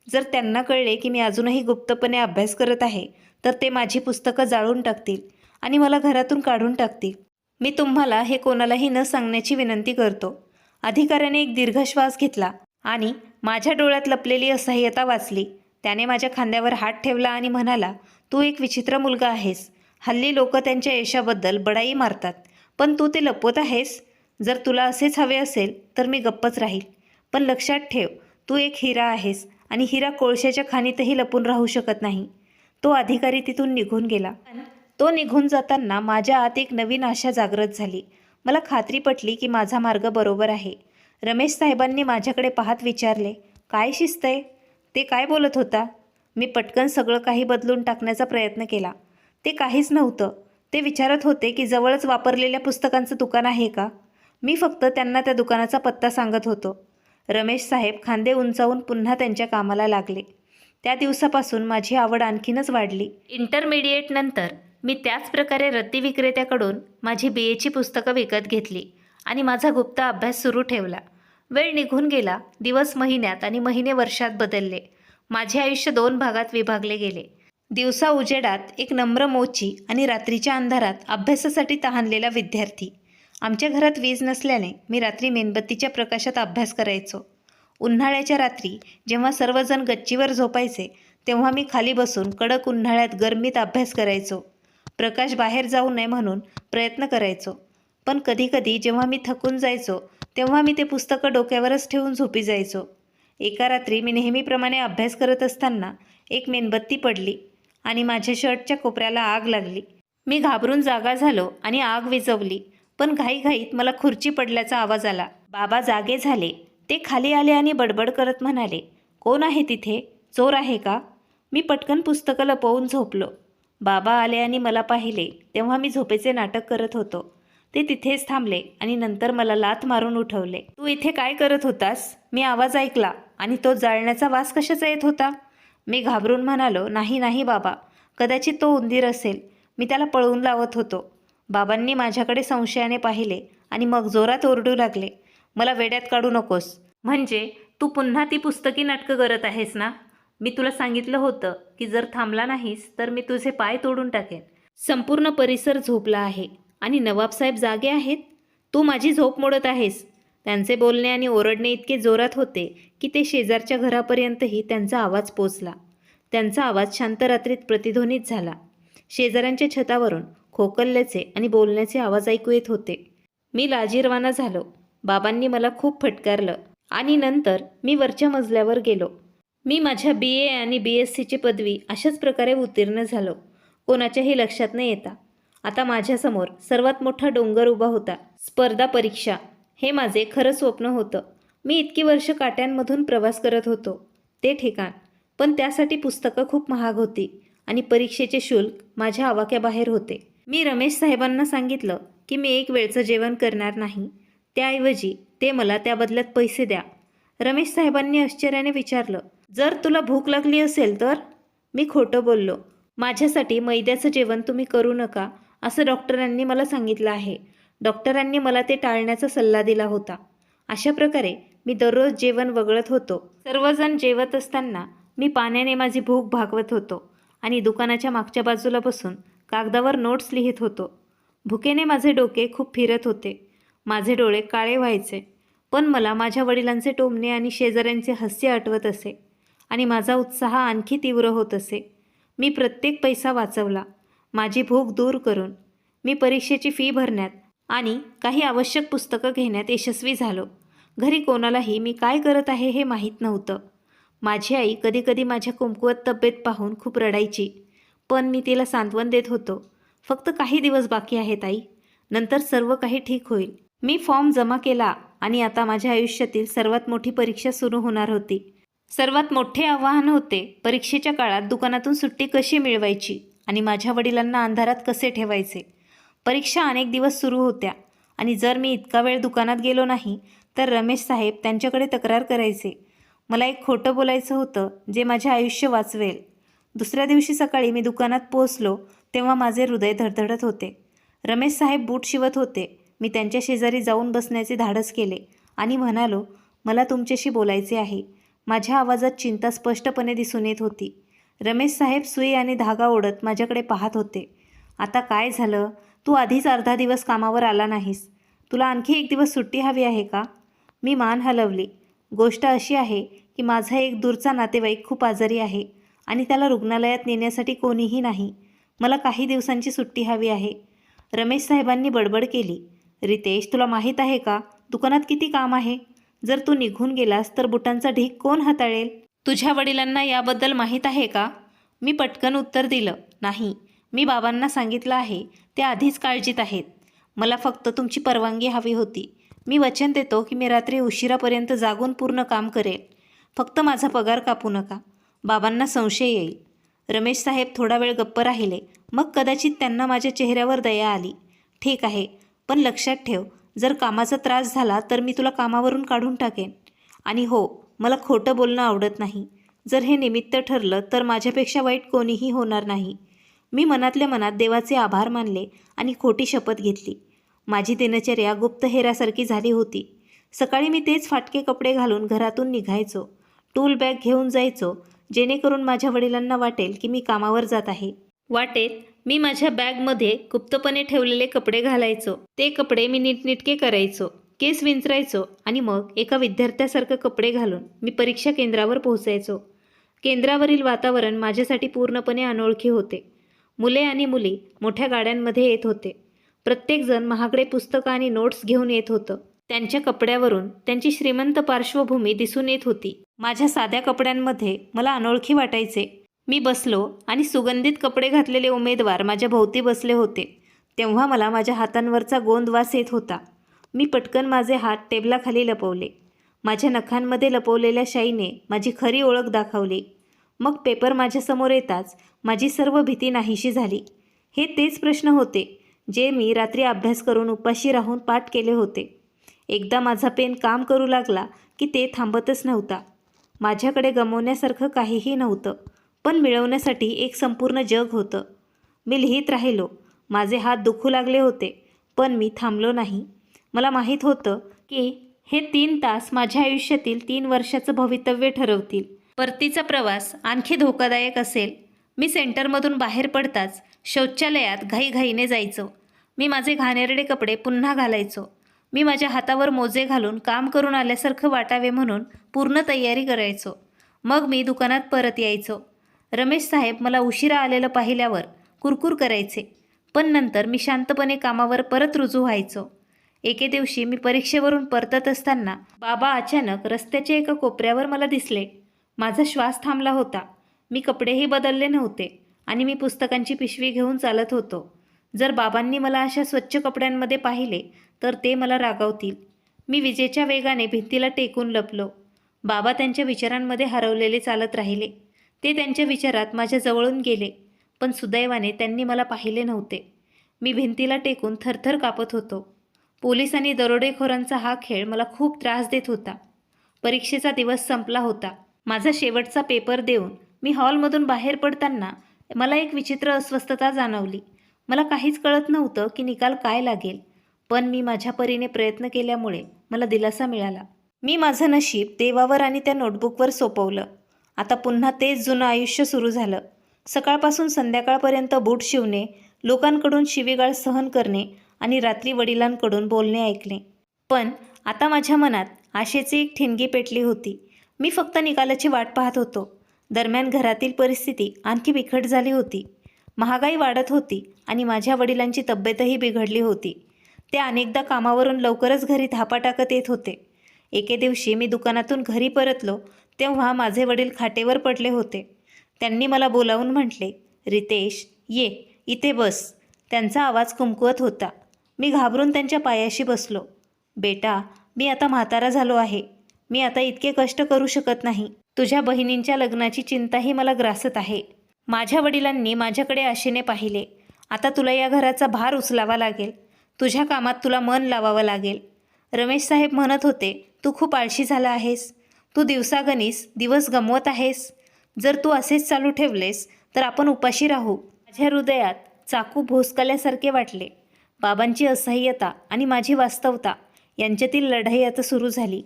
जर त्यांना कळले की मी अजूनही गुप्तपणे अभ्यास करत आहे तर ते माझी पुस्तकं जाळून टाकतील आणि मला घरातून काढून टाकतील. मी तुम्हाला हे कोणालाही न सांगण्याची विनंती करतो. अधिकाऱ्याने एक दीर्घ श्वास घेतला आणि माझ्या डोळ्यात लपलेली असह्यता वाचली. त्याने माझ्या खांद्यावर हात ठेवला आणि म्हणाला, तू एक विचित्र मुलगा आहेस. हल्ली लोक त्यांच्या यशाबद्दल बडाई मारतात, पण तू ते लपवत आहेस. जर तुला असेच हवे असेल तर मी गप्पच राहील. पण लक्षात ठेव, तू एक हिरा आहेस आणि हिरा कोळशाच्या खाणीतही लपून राहू शकत नाही. तो अधिकारी तिथून निघून गेला. तो निघून जाताना माझ्या आत एक नवीन आशा जागृत झाली. मला खात्री पटली की माझा मार्ग बरोबर आहे. रमेश साहेबांनी माझ्याकडे पाहत विचारले, काय शिस्त आहे? ते काय बोलत होता? मी पटकन सगळं काही बदलून टाकण्याचा प्रयत्न केला. ते काहीच नव्हतं. ते विचारत होते की जवळच वापरलेल्या पुस्तकांचं दुकान आहे का? मी फक्त त्यांना त्या दुकानाचा पत्ता सांगत होतो. रमेश साहेब खांदे उंचावून पुन्हा त्यांच्या कामाला लागले. त्या दिवसापासून माझी आवड आणखीनच वाढली. इंटरमिडिएट नंतर मी त्याच प्रकारे रत्ती विक्रेत्याकडून माझी BAची पुस्तकं विकत घेतली आणि माझा गुप्त अभ्यास सुरू ठेवला. वेळ निघून गेला. दिवस महिन्यात आणि महिने वर्षात बदलले. माझे आयुष्य 2 भागात विभागले गेले. दिवसा उजेडात एक नम्र मोची आणि रात्रीच्या अंधारात अभ्यासासाठी तहानलेला विद्यार्थी. आमच्या घरात वीज नसल्याने मी रात्री मेणबत्तीच्या प्रकाशात अभ्यास करायचो. उन्हाळ्याच्या रात्री जेव्हा सर्वजण गच्चीवर झोपायचे तेव्हा मी खाली बसून कडक उन्हाळ्यात गरमीत अभ्यास करायचो. प्रकाश बाहेर जाऊ नये म्हणून प्रयत्न करायचो. पण कधीकधी जेव्हा मी थकून जायचो तेव्हा मी ते पुस्तकं डोक्यावरच ठेवून झोपी जायचो. एका रात्री मी नेहमीप्रमाणे अभ्यास करत असताना एक मेणबत्ती पडली आणि माझ्या शर्टच्या कोपऱ्याला आग लागली. मी घाबरून जागा झालो आणि आग विझवली. पण घाईघाईत मला खुर्ची पडल्याचा आवाज आला. बाबा जागे झाले. ते खाली आले आणि बडबड करत म्हणाले, कोण आहे तिथे? चोर आहे का? मी पटकन पुस्तकं लपवून झोपलो. बाबा आले आणि मला पाहिले तेव्हा मी झोपेचे नाटक करत होतो. ते तिथेच थांबले आणि नंतर मला लाथ मारून उठवले. तू इथे काय करत होतास? मी आवाज ऐकला आणि तो जाळण्याचा वास कशाचा येत होता? मी घाबरून म्हणालो, नाही नाही बाबा, कदाचित तो उंदीर असेल. मी त्याला पळवून लावत होतो. बाबांनी माझ्याकडे संशयाने पाहिले आणि मग जोरात ओरडू लागले, मला वेड्यात काढू नकोस. म्हणजे तू पुन्हा ती पुस्तकी नाटकं करत आहेस ना? मी तुला सांगितलं होतं की जर थांबला नाहीस तर मी तुझे पाय तोडून टाकेन. संपूर्ण परिसर झोपला आहे आणि नवाबसाहेब जागे आहेत. तू माझी झोप मोडत आहेस. त्यांचे बोलणे आणि ओरडणे इतके जोरात होते की ते शेजारच्या घरापर्यंतही त्यांचा आवाज पोचला. त्यांचा आवाज शांत रात्रीत प्रतिध्वनित झाला. शेजाऱ्यांच्या छतावरून खोकल्याचे आणि बोलण्याचे आवाज ऐकू येत होते. मी लाजिरवाना झालो. बाबांनी मला खूप फटकारलं आणि नंतर मी वरच्या मजल्यावर गेलो. मी माझ्या BA आणि BSCची पदवी अशाच प्रकारे उत्तीर्ण झालो. कोणाच्याही लक्षात न येता. आता माझ्यासमोर सर्वात मोठा डोंगर उभा होता, स्पर्धा परीक्षा. हे माझे खरं स्वप्न होतं. मी इतकी वर्ष काट्यांमधून प्रवास करत होतो. ते ठिकाण. पण त्यासाठी पुस्तकं खूप महाग होती आणि परीक्षेचे शुल्क माझ्या आवाक्याबाहेर होते. मी रमेश साहेबांना सांगितलं की मी एक वेळचं जेवण करणार नाही. त्याऐवजी ते मला त्या बदल्यात पैसे द्या. रमेश साहेबांनी आश्चर्याने विचारलं, जर तुला भूक लागली असेल तर? मी खोटं बोललो. माझ्यासाठी मैद्याचं जेवण तुम्ही करू नका असं डॉक्टरांनी मला सांगितलं आहे. डॉक्टरांनी मला ते टाळण्याचा सल्ला दिला होता. अशा प्रकारे मी दररोज जेवण वगळत होतो. सर्वजण जेवत असताना मी पाण्याने माझी भूक भागवत होतो आणि दुकानाच्या मागच्या बाजूला बसून कागदावर नोट्स लिहित होतो. भुकेने माझे डोके खूप फिरत होते. माझे डोळे काळे व्हायचे. पण मला माझ्या वडिलांचे टोमणे आणि शेजाऱ्यांचे हास्य आठवत असे आणि माझा उत्साह आणखी तीव्र होत असे. मी प्रत्येक पैसा वाचवला. माझी भूक दूर करून मी परीक्षेची फी भरण्यात आणि काही आवश्यक पुस्तकं घेण्यात यशस्वी झालो. घरी कोणालाही मी काय करत आहे हे माहीत नव्हतं. माझी आई कधीकधी माझ्या कुमकुवत तब्येत पाहून खूप रडायची. पण मी तिला सांत्वन देत होतो. फक्त काही दिवस बाकी आहेत आई, नंतर सर्व काही ठीक होईल. मी फॉर्म जमा केला आणि आता माझ्या आयुष्यातील सर्वात मोठी परीक्षा सुरू होणार होती. सर्वात मोठे आव्हान होते परीक्षेच्या काळात दुकानातून सुट्टी कशी मिळवायची आणि माझ्या वडिलांना अंधारात कसे ठेवायचे. परीक्षा अनेक दिवस सुरू होत्या आणि जर मी इतका वेळ दुकानात गेलो नाही तर रमेश साहेब त्यांच्याकडे तक्रार करायचे. मला एक खोटं बोलायचं होतं जे माझे आयुष्य वाचवेल. दुसऱ्या दिवशी सकाळी मी दुकानात पोहोचलो तेव्हा माझे हृदय धडधडत होते. रमेश साहेब बूट शिवत होते. मी त्यांच्या शेजारी जाऊन बसण्याचे धाडस केले आणि म्हणालो, मला तुमच्याशी बोलायचे आहे. माझ्या आवाजात चिंता स्पष्टपणे दिसून येत होती. रमेश साहेब सुई आणि धागा ओढत माझ्याकडे पाहत होते. आता काय झालं? तू आधीच अर्धा दिवस कामावर आला नाहीस. तुला आणखी एक दिवस सुट्टी हवी आहे का? मी मान हलवली. गोष्ट अशी आहे की माझा एक दूरचा नातेवाईक खूप आजारी आहे आणि त्याला रुग्णालयात नेण्यासाठी कोणीही नाही. मला काही दिवसांची सुट्टी हवी आहे. रमेश साहेबांनी बडबड केली. रितेश, तुला माहीत आहे का दुकानात किती काम आहे? जर तू निघून गेलास तर बुटांचा ढीग कोण हाताळेल? तुझ्या वडिलांना याबद्दल माहीत आहे का? मी पटकन उत्तर दिलं, नाही. मी बाबांना सांगितलं आहे. ते आधीच काळजीत आहेत. मला फक्त तुमची परवानगी हवी होती. मी वचन देतो की मी रात्री उशिरापर्यंत जागून पूर्ण काम करेल. फक्त माझा पगार कापू नका. बाबांना संशय येईल. रमेश साहेब थोडा वेळ गप्प राहिले. मग कदाचित त्यांना माझ्या चेहऱ्यावर दया आली. ठीक आहे, पण लक्षात ठेव, जर कामाचा त्रास झाला तर मी तुला कामावरून काढून टाकेन. आणि हो, मला खोटं बोलणं आवडत नाही. जर हे निमित्त ठरलं तर माझ्यापेक्षा वाईट कोणीही होणार नाही. मी मनातल्या मनात देवाचे आभार मानले आणि खोटी शपथ घेतली. माझी दिनचर्या गुप्तहेरासारखी झाली होती. सकाळी मी तेच फाटके कपडे घालून घरातून निघायचो. टूल बॅग घेऊन जायचो, जेणेकरून माझ्या वडिलांना वाटेल की मी कामावर जात आहे. वाटेत मी माझ्या बॅगमध्ये गुप्तपणे ठेवलेले कपडे घालायचो. ते कपडे मी नीटनेटके करायचो, केस विंचरायचो आणि मग एका विद्यार्थ्यासारखं कपडे घालून मी परीक्षा केंद्रावर पोहोचायचो. केंद्रावरील वातावरण माझ्यासाठी पूर्णपणे अनोळखी होते. मुले आणि मुली मोठ्या गाड्यांमध्ये येत होते. प्रत्येकजण महागडे पुस्तकं आणि नोट्स घेऊन येत होतं. त्यांच्या कपड्यावरून त्यांची श्रीमंत पार्श्वभूमी दिसून येत होती. माझ्या साध्या कपड्यांमध्ये मला अनोळखी वाटायचे. मी बसलो आणि सुगंधित कपडे घातलेले उमेदवार माझ्या भोवती बसले होते. तेव्हा मला माझ्या हातांवरचा गोंद वास येत होता. मी पटकन माझे हात टेबलाखाली लपवले. माझ्या नखांमध्ये लपवलेल्या शाईने माझी खरी ओळख दाखवली. मग पेपर माझ्यासमोर येताच माझी सर्व भीती नाहीशी झाली. हे तेच प्रश्न होते जे मी रात्री अभ्यास करून उपाशी राहून पाठ केले होते. एकदा माझा पेन काम करू लागला की ते थांबतच नव्हता. माझ्याकडे गमावण्यासारखं काहीही नव्हतं, पण मिळवण्यासाठी एक संपूर्ण जग होतं. मी लिहित राहिलो. माझे हात दुखू लागले होते, पण मी थांबलो नाही. मला माहीत होतं की हे 3 तास माझ्या आयुष्यातील 3 वर्षाचं भवितव्य ठरवतील. परतीचा प्रवास आणखी धोकादायक असेल. मी सेंटरमधून बाहेर पडताच शौचालयात घाईघाईने जायचो. मी माझे घाणेरडे कपडे पुन्हा घालायचो. मी माझ्या हातावर मोजे घालून काम करून आल्यासारखं वाटावे म्हणून पूर्ण तयारी करायचो. मग मी दुकानात परत यायचो. रमेश साहेब मला उशिरा आलेलं पाहिल्यावर कुरकुर करायचे, पण नंतर मी शांतपणे कामावर परत रुजू व्हायचो. एके दिवशी मी परीक्षेवरून परतत असताना बाबा अचानक रस्त्याच्या एका कोपऱ्यावर मला दिसले. माझा श्वास थांबला होता. मी कपडेही बदलले नव्हते आणि मी पुस्तकांची पिशवी घेऊन चालत होतो. जर बाबांनी मला अशा स्वच्छ कपड्यांमध्ये पाहिले तर ते मला रागावतील. मी विजेच्या वेगाने भिंतीला टेकून लपलो. बाबा त्यांच्या विचारांमध्ये हरवलेले चालत राहिले. ते त्यांच्या विचारात माझ्या जवळून गेले, पण सुदैवाने त्यांनी मला पाहिले नव्हते. मी भिंतीला टेकून थरथर कापत होतो. पोलीस आणि दरोडेखोरांचा हा खेळ मला खूप त्रास देत होता. परीक्षेचा दिवस संपला होता. माझा शेवटचा पेपर देऊन मी हॉलमधून बाहेर पडताना मला एक विचित्र अस्वस्थता जाणवली. मला काहीच कळत नव्हतं की निकाल काय लागेल, पण मी माझ्या परीने प्रयत्न केल्यामुळे मला दिलासा मिळाला. मी माझं नशीब देवावर आणि त्या नोटबुकवर सोपवलं. आता पुन्हा तेच जुनं आयुष्य सुरू झालं. सकाळपासून संध्याकाळपर्यंत बूट शिवणे, लोकांकडून शिवीगाळ सहन करणे आणि रात्री वडिलांकडून बोलणे ऐकणे. पण आता माझ्या मनात आशेची एक ठिणगी पेटली होती. मी फक्त निकालाची वाट पाहत होतो. दरम्यान घरातील परिस्थिती आणखी बिकट झाली होती. महागाई वाढत होती आणि माझ्या वडिलांची तब्येतही बिघडली होती. ते अनेकदा कामावरून लवकरच घरी धापा टाकत येत होते. एके दिवशी मी दुकानातून घरी परतलो तेव्हा माझे वडील खाटेवर पडले होते. त्यांनी मला बोलावून म्हटले, रितेश, ये इथे बस. त्यांचा आवाज कुमकुवत होता. मी घाबरून त्यांच्या पायाशी बसलो. बेटा, मी आता म्हातारा झालो आहे. मी आता इतके कष्ट करू शकत नाही. तुझ्या बहिणींच्या लग्नाची चिंताही मला ग्रासत आहे. माझ्या वडिलांनी माझ्याकडे आशेने पाहिले. आता तुला या घराचा भार उचलावा लागेल. तुझ्या कामात तुला मन लावावं लागेल. रमेश साहेब म्हणत होते, तू खूप आळशी झाला आहेस. तू दिवसागणिक दिवस गमवत आहेस. जर तू असेच चालू ठेवलेस तर आपण उपाशी राहू. माझ्या हृदयात चाकू भोसकल्यासारखे वाटले. बाबांची असह्यता आणि माझी वास्तवता यांच्यातील लढाई आता सुरू झाली.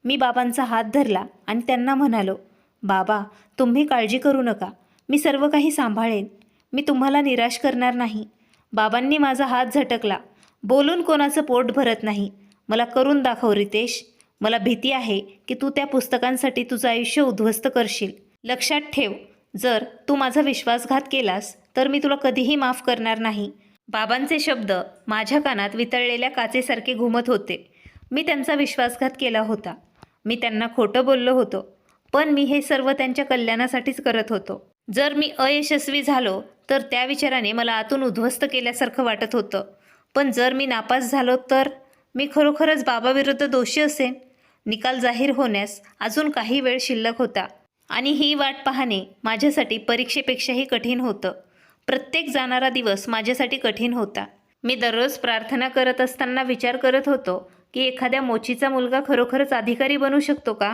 मी बाबांचा हात धरला आणि त्यांना म्हणालो, बाबा, तुम्ही काळजी करू नका, मी सर्व काही सांभाळेन, मी तुम्हाला निराश करणार नाही. बाबांनी माझा हात झटकला. बोलून कोणाचं पोट भरत नाही, मला करून दाखव रितेश. मला भीती आहे की तू त्या पुस्तकांसाठी तुझं आयुष्य उद्ध्वस्त करशील. लक्षात ठेव, जर तू माझा विश्वासघात केलास तर मी तुला कधीही माफ करणार नाही. बाबांचे शब्द माझ्या कानात वितळलेल्या काचेसारखे घुमत होते. मी त्यांचा विश्वासघात केला होता. मी त्यांना खोटं बोललो होतो, पण मी हे सर्व त्यांच्या कल्याणासाठीच करत होतो. जर मी अयशस्वी झालो तर त्या विचाराने मला आतून उद्ध्वस्त केल्यासारखं वाटत होतं. पण जर मी नापास झालो तर मी खरोखरच बाबाविरुद्ध दोषी असेन. निकाल जाहीर होण्यास अजून काही वेळ शिल्लक होता आणि ही वाट पाहणे माझ्यासाठी परीक्षेपेक्षाही कठीण होतं. प्रत्येक जाणारा दिवस माझ्यासाठी कठीण होता. मी दररोज प्रार्थना करत असताना विचार करत होतो की एखाद्या मोचीचा मुलगा खरोखरच अधिकारी बनू शकतो का?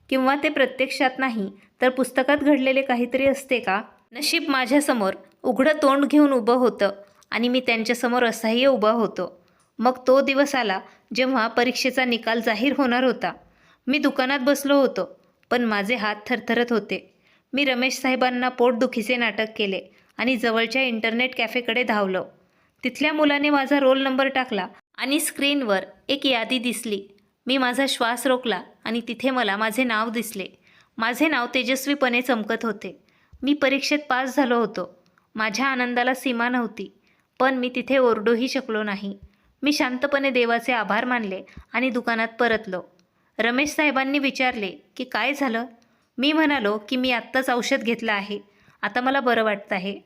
किंवा ते प्रत्यक्षात नाही तर पुस्तकात घडलेले काहीतरी असते का? नशीब माझ्यासमोर उघडं तोंड घेऊन उभं होतं आणि मी त्यांच्यासमोर असह्य उभा होतो. मग तो दिवस आला जेव्हा परीक्षेचा निकाल जाहीर होणार होता. मी दुकानात बसलो होतो, पण माझे हात थरथरत होते. मी रमेश साहेबांना पोटदुखीचे नाटक केले आणि जवळच्या इंटरनेट कॅफेकडे धावलो. तिथल्या मुलाने माझा रोल नंबर टाकला आणि स्क्रीनवर एक यादी दिसली. मी माझा श्वास रोखला आणि तिथे मला माझे नाव दिसले. माझे नाव तेजस्वीपणे चमकत होते. मी परीक्षेत पास झालो होतो. माझ्या आनंदाला सीमा नव्हती, पण मी तिथे ओरडूही शकलो नाही. मी शांतपणे देवाचे आभार मानले आणि दुकानात परतलो. रमेश साहेबांनी विचारले की काय झालं? मी म्हणालो की मी आत्ताच औषध घेतलं आहे, आता मला बरं वाटतं आहे.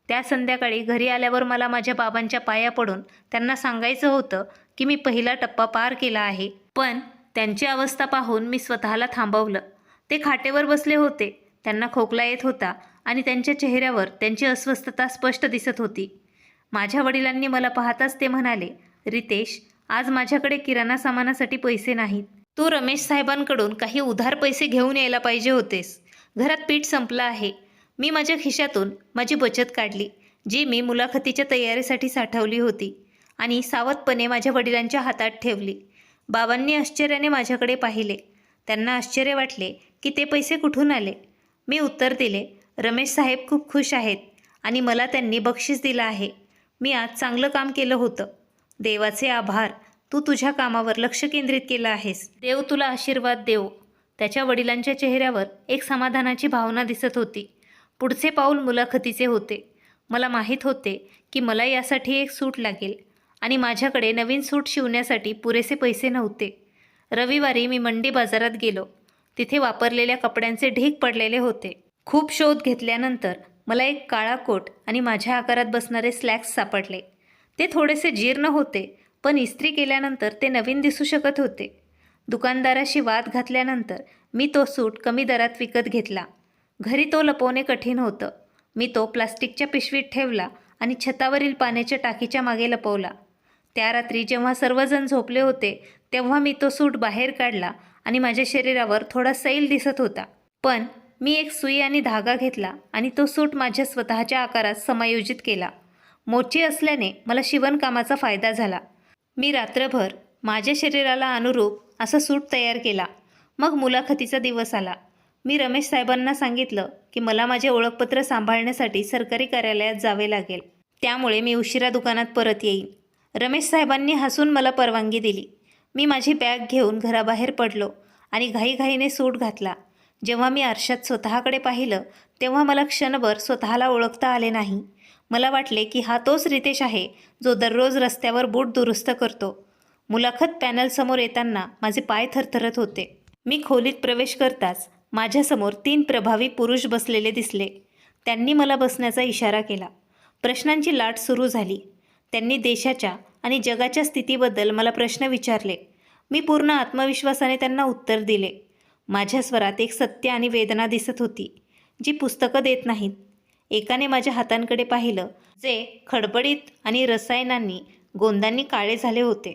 त्या संध्याकाळी घरी आल्यावर मला माझ्या बाबांच्या पाया पडून त्यांना सांगायचं होतं की मी पहिला टप्पा पार केला आहे. पण त्यांची अवस्था पाहून मी स्वतःला थांबवलं. ते खाटेवर बसले होते, त्यांना खोकला येत होता आणि त्यांच्या चेहऱ्यावर त्यांची अस्वस्थता स्पष्ट दिसत होती. माझ्या वडिलांनी मला पाहताच ते म्हणाले, रितेश, आज माझ्याकडे किराणा सामानासाठी पैसे नाहीत. तू रमेश साहेबांकडून काही उधार पैसे घेऊन यायला पाहिजे होतेस. घरात पीठ संपलं आहे. मी माझ्या खिशातून माझी बचत काढली, जी मी मुलाखतीच्या तयारीसाठी साठवली होती, आणि सावधपणे माझ्या वडिलांच्या हातात ठेवली. बाबांनी आश्चर्याने माझ्याकडे पाहिले. त्यांना आश्चर्य वाटले की ते पैसे कुठून आले. मी उत्तर दिले, रमेश साहेब खूप खुश आहेत आणि मला त्यांनी बक्षीस दिलं आहे. मी आज चांगलं काम केलं होतं. देवाचे आभार, तू तुझ्या कामावर लक्ष केंद्रित केलं आहेस. देव तुला आशीर्वाद देव. त्याच्या वडिलांच्या चेहऱ्यावर एक समाधानाची भावना दिसत होती. पुढचे पाऊल मुलाखतीचे होते. मला माहीत होते की मला यासाठी एक सूट लागेल आणि माझ्याकडे नवीन सूट शिवण्यासाठी पुरेसे पैसे नव्हते. रविवारी मी मंडी बाजारात गेलो. तिथे वापरलेल्या कपड्यांचे ढीग पडलेले होते. खूप शोध घेतल्यानंतर मला एक काळा कोट आणि माझ्या आकारात बसणारे स्लॅक्स सापडले. ते थोडेसे जीर्ण होते, पण इस्त्री केल्यानंतर ते नवीन दिसू शकत होते. दुकानदाराशी वाद घातल्यानंतर मी तो सूट कमी दरात विकत घेतला. घरी तो लपवणे कठीण होतं. मी तो प्लास्टिकच्या पिशवीत ठेवला आणि छतावरील पाण्याच्या टाकीच्या मागे लपवला. त्या रात्री जेव्हा सर्वजण झोपले होते तेव्हा मी तो सूट बाहेर काढला आणि माझ्या शरीरावर थोडा सैल दिसत होता. पण मी एक सुई आणि धागा घेतला आणि तो सूट माझ्या स्वतःच्या आकारात समायोजित केला. मोची असल्याने मला शिवणकामाचा फायदा झाला. मी रात्रभर माझ्या शरीराला अनुरूप असा सूट तयार केला. मग मुलाखतीचा दिवस आला. मी रमेश साहेबांना सांगितलं की मला माझे ओळखपत्र सांभाळण्यासाठी सरकारी कार्यालयात जावे लागेल, त्यामुळे मी उशिरा दुकानात परत येईन. रमेश साहेबांनी हसून मला परवानगी दिली. मी माझी बॅग घेऊन घराबाहेर पडलो आणि घाईघाईने सूट घातला. जेव्हा मी आरशात स्वतःकडे पाहिलं तेव्हा मला क्षणभर स्वतःला ओळखता आले नाही. मला वाटले की हा तोच रितेश आहे जो दररोज रस्त्यावर बूट दुरुस्त करतो. मुलाखत पॅनलसमोर येताना माझे पाय थरथरत होते. मी खोलीत प्रवेश करताच माझ्यासमोर 3 प्रभावी पुरुष बसलेले दिसले. त्यांनी मला बसण्याचा इशारा केला. प्रश्नांची लाट सुरू झाली. त्यांनी देशाच्या आणि जगाच्या स्थितीबद्दल मला प्रश्न विचारले. मी पूर्ण आत्मविश्वासाने त्यांना उत्तर दिले. माझ्या स्वरात एक सत्य आणि वेदना दिसत होती, जी पुस्तकं देत नाहीत. एकाने माझ्या हातांकडे पाहिलं, जे खडबडीत आणि रसायनांनी गोंदांनी काळे झाले होते.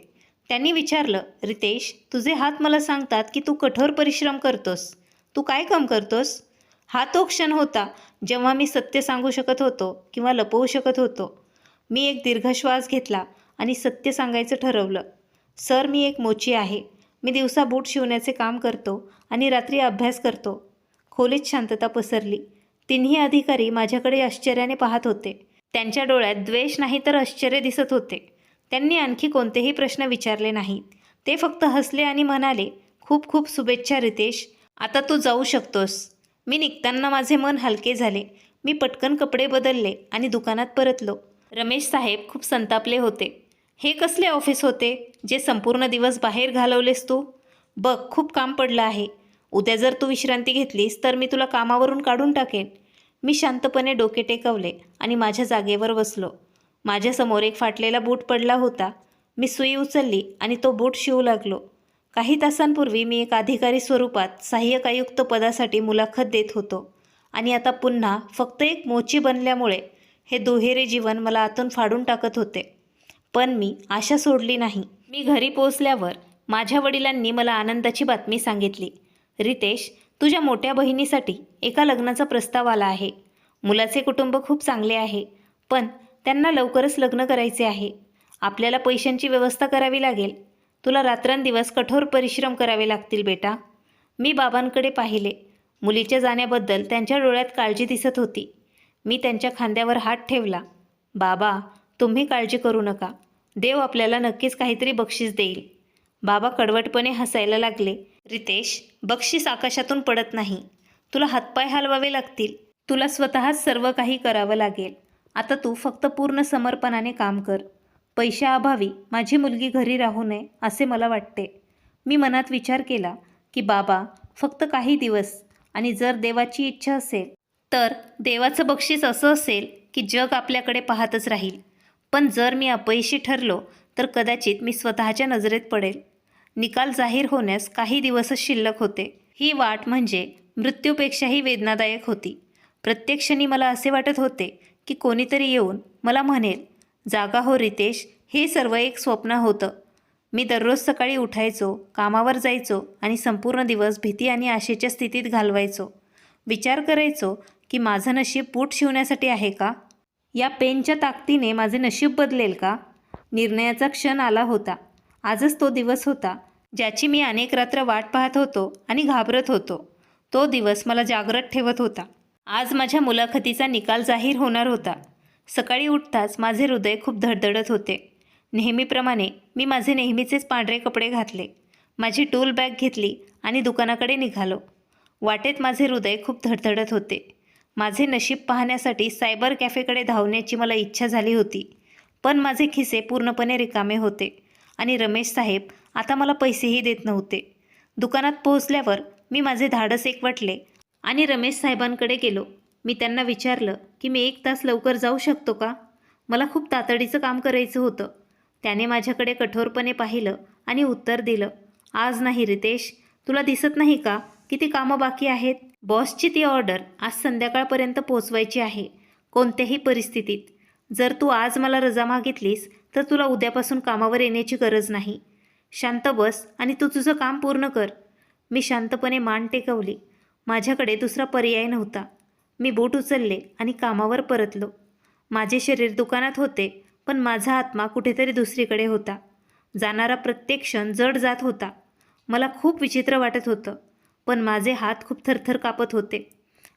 त्यांनी विचारलं, रितेश, तुझे हात मला सांगतात की तू कठोर परिश्रम करतोस. तू काय काम करतोस? हा तो क्षण होता जेव्हा मी सत्य सांगू शकत होतो किंवा लपवू शकत होतो. मी एक दीर्घ श्वास घेतला आणि सत्य सांगायचं ठरवलं. सर, मी एक मोची आहे. मी दिवसा बूट शिवण्याचे काम करतो आणि रात्री अभ्यास करतो. खोलीत शांतता पसरली. तिन्ही अधिकारी माझ्याकडे आश्चर्याने पाहत होते. त्यांच्या डोळ्यात द्वेष नाही तर आश्चर्य दिसत होते. त्यांनी आणखी कोणतेही प्रश्न विचारले नाहीत. ते फक्त हसले आणि म्हणाले, खूप खूप शुभेच्छा रितेश, आता तू जाऊ शकतोस. मी निघताना माझे मन हलके झाले. मी पटकन कपडे बदलले आणि दुकानात परतलो. रमेश साहेब खूप संतापले होते. हे कसले ऑफिस होते जे संपूर्ण दिवस बाहेर घालवलेस तू? बघ, खूप काम पडलं आहे. उद्या जर तू विश्रांती घेतलीस तर मी तुला कामावरून काढून टाकेन. मी शांतपणे डोके टेकवले आणि माझ्या जागेवर बसलो. माझ्यासमोर एक फाटलेला बूट पडला होता. मी सुई उचलली आणि तो बूट शिवू लागलो. काही तासांपूर्वी मी एक अधिकारी स्वरूपात सहाय्यक आयुक्त पदासाठी मुलाखत देत होतो आणि आता पुन्हा फक्त एक मोची बनल्यामुळे हे दुहेरी जीवन मला आतून फाडून टाकत होते. पण मी आशा सोडली नाही. मी घरी पोहोचल्यावर माझ्या वडिलांनी मला आनंदाची बातमी सांगितली. रितेश, तुझ्या मोठ्या बहिणीसाठी एका लग्नाचा प्रस्ताव आला आहे. मुलाचे कुटुंब खूप चांगले आहे, पण त्यांना लवकरच लग्न करायचे आहे. आपल्याला पैशांची व्यवस्था करावी लागेल. तुला रात्रंदिवस कठोर परिश्रम करावे लागतील बेटा. मी बाबांकडे पाहिले. मुलीच्या जाण्याबद्दल त्यांच्या डोळ्यात काळजी दिसत होती. मी त्यांच्या खांद्यावर हात ठेवला. बाबा, तुम्ही काळजी करू नका. देव आपल्याला नक्कीच काहीतरी बक्षीस देईल. बाबा कडवटपणे हसायला लागले. रितेश, बक्षीस आकाशातून पडत नाही. तुला हातपाय हलवावे लागतील. तुला स्वतःच सर्व काही करावं लागेल. आता तू फक्त पूर्ण समर्पणाने काम कर. पैशाअभावी माझी मुलगी घरी राहू नये असे मला वाटते. मी मनात विचार केला की बाबा, फक्त काही दिवस, आणि जर देवाची इच्छा असेल तर देवाचं बक्षीस असं असेल की जग आपल्याकडे पाहतच राहील. पण जर मी अपयशी ठरलो तर कदाचित मी स्वतःच्या नजरेत पडेल. निकाल जाहीर होण्यास काही दिवसच शिल्लक होते. ही वाट म्हणजे मृत्यूपेक्षाही वेदनादायक होती. प्रत्येक क्षणी मला असे वाटत होते की कोणीतरी येऊन मला म्हणेल, जागा हो रितेश, हे सर्व एक स्वप्न होतं. मी दररोज सकाळी उठायचो, कामावर जायचो आणि संपूर्ण दिवस भीती आणि आशेच्या स्थितीत घालवायचो. विचार करायचो की माझं नशीब बूट शिवण्यासाठी आहे का? या पेनच्या ताकदीने माझे नशीब बदलेल का? निर्णयाचा क्षण आला होता. आजच तो दिवस होता ज्याची मी अनेक रात्र वाट पाहत होतो आणि घाबरत होतो. तो दिवस मला जागृत ठेवत होता. आज माझ्या मुलाखतीचा निकाल जाहीर होणार होता. सकाळी उठताच माझे हृदय खूप धडधडत होते. नेहमीप्रमाणे मी माझे नेहमीचेच पांढरे कपडे घातले. माझी टूल बॅग घेतली आणि दुकानाकडे निघालो. वाटेत माझे हृदय खूप धडधडत होते. माझे नशीब पाहण्यासाठी सायबर कॅफेकडे धावण्याची मला इच्छा झाली होती. पण माझे खिसे पूर्णपणे रिकामे होते आणि रमेश साहेब आता मला पैसेही देत नव्हते. दुकानात पोहोचल्यावर मी माझे धाडस एकवटले आणि रमेश साहेबांकडे गेलो. मी त्यांना विचारलं की मी 1 तास लवकर जाऊ शकतो का? मला खूप तातडीचं काम करायचं होतं. त्याने माझ्याकडे कठोरपणे पाहिलं आणि उत्तर दिलं, आज नाही रितेश, तुला दिसत नाही का किती कामं बाकी आहेत? बॉसची ती ऑर्डर आज संध्याकाळपर्यंत पोचवायची आहे. कोणत्याही परिस्थितीत जर तू आज मला रजा मागितलीस तर तुला उद्यापासून कामावर येण्याची गरज नाही. शांत बस आणि तू तुझं काम पूर्ण कर. मी शांतपणे मान टेकवली. माझ्याकडे दुसरा पर्याय नव्हता. मी बूट उचलले आणि कामावर परतलो. माझे शरीर दुकानात होते, पण माझा आत्मा कुठेतरी दुसरीकडे होता. जाणारा प्रत्येक क्षण जड जात होता. मला खूप विचित्र वाटत होतं, पण माझे हात खूप थरथर कापत होते.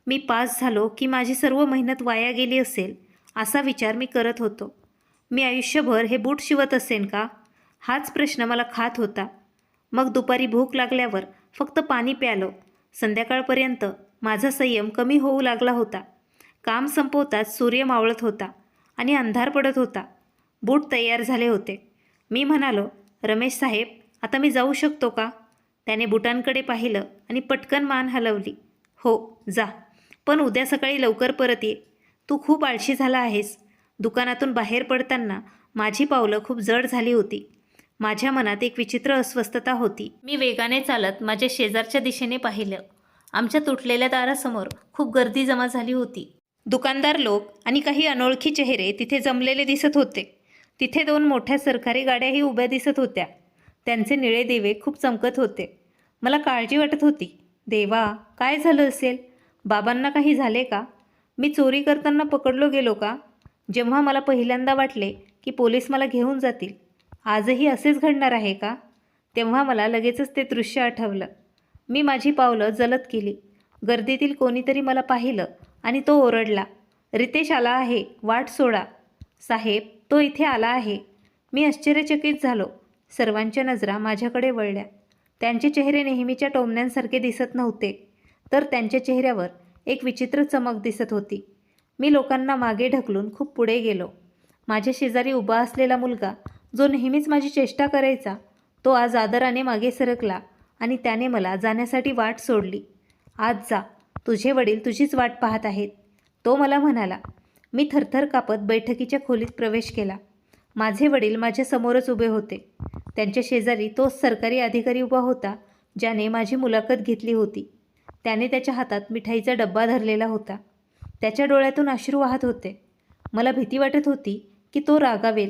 मी पास झालो की माझी सर्व मेहनत वाया गेली असेल असा विचार मी करत होतो. मी आयुष्यभर हे बूट शिवत असेन का? हाच प्रश्न मला खात होता. मग दुपारी भूक लागल्यावर फक्त पाणी प्यालो. संध्याकाळपर्यंत माझा संयम कमी होऊ लागला होता. काम संपवताच सूर्य मावळत होता आणि अंधार पडत होता. बूट तयार झाले होते. मी म्हणालो, रमेश साहेब, आता मी जाऊ शकतो का? त्याने बुटांकडे पाहिलं आणि पटकन मान हलवली. हो, जा, पण उद्या सकाळी लवकर परत ये. तू खूप आळशी झाला आहेस. दुकानातून बाहेर पडताना माझी पावलं खूप जड झाली होती. माझ्या मनात एक विचित्र अस्वस्थता होती. मी वेगाने चालत माझ्या शेजारच्या दिशेने पाहिलं. आमच्या तुटलेल्या दारासमोर खूप गर्दी जमा झाली होती. दुकानदार लोक आणि काही अनोळखी चेहरे तिथे जमलेले दिसत होते. तिथे 2 मोठ्या सरकारी गाड्याही उभ्या दिसत होत्या. त्यांचे निळे दिवे खूप चमकत होते. मला काळजी वाटत होती. देवा, काय झालं असेल? बाबांना काही झाले का? मी चोरी करताना पकडलो गेलो का? जेव्हा मला पहिल्यांदा वाटले की पोलीस मला घेऊन जातील, आजही असेच घडणार आहे का? तेव्हा मला लगेचच ते दृश्य आठवलं. मी माझी पावलं जलद केली. गर्दीतील कोणीतरी मला पाहिलं आणि तो ओरडला, "रितेश आला आहे, वाट सोडा." "साहेब, तो इथे आला आहे." मी आश्चर्यचकित झालो. सर्वांच्या नजरा माझ्याकडे वळल्या. त्यांचे चेहरे नेहमीच्या टोमण्यांसारखे दिसत नव्हते, तर त्यांच्या चेहऱ्यावर एक विचित्र चमक दिसत होती. मी लोकांना मागे ढकलून खूप पुढे गेलो. माझ्या शेजारी उभा असलेला मुलगा, जो नेहमीच माझी चेष्टा करायचा, तो आज आदराने मागे सरकला आणि त्याने मला जाण्यासाठी वाट सोडली. "आज जा, तुझे वडील तुझीच वाट पाहत आहेत," तो मला म्हणाला. मी थरथर कापत बैठकीच्या खोलीत प्रवेश केला. माझे वडील माझ्या समोरच उभे होते. त्यांच्या शेजारी तोच सरकारी अधिकारी उभा होता, ज्याने माझी मुलाखत घेतली होती. त्याने त्याच्या हातात मिठाईचा डब्बा धरलेला होता. त्याच्या डोळ्यातून अश्रू वाहत होते. मला भीती वाटत होती की तो रागावेल,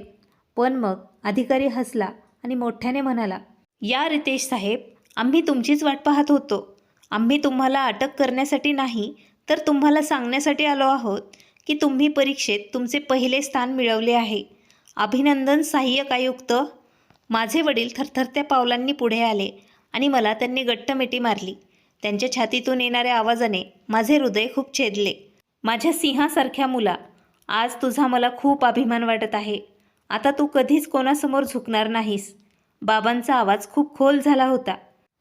पण मग अधिकारी हसला आणि मोठ्याने म्हणाला, "या रितेश साहेब, आम्ही तुमचीच वाट पाहत होतो. आम्ही तुम्हाला अटक करण्यासाठी नाही, तर तुम्हाला सांगण्यासाठी आलो आहोत की तुम्ही परीक्षेत तुमचे पहिले स्थान मिळवले आहे. अभिनंदन सहाय्यक आयुक्त." माझे वडील थरथरत्या पावलांनी पुढे आले आणि मला त्यांनी घट्ट मिठी मारली. त्यांच्या छातीतून येणाऱ्या आवाजाने माझे हृदय खूप छेदले. "माझ्या सिंहासारख्या मुला, आज तुझा मला खूप अभिमान वाटत आहे. आता तू कधीच कोणासमोर झुकणार नाहीस." बाबांचा आवाज खूप खोल झाला होता.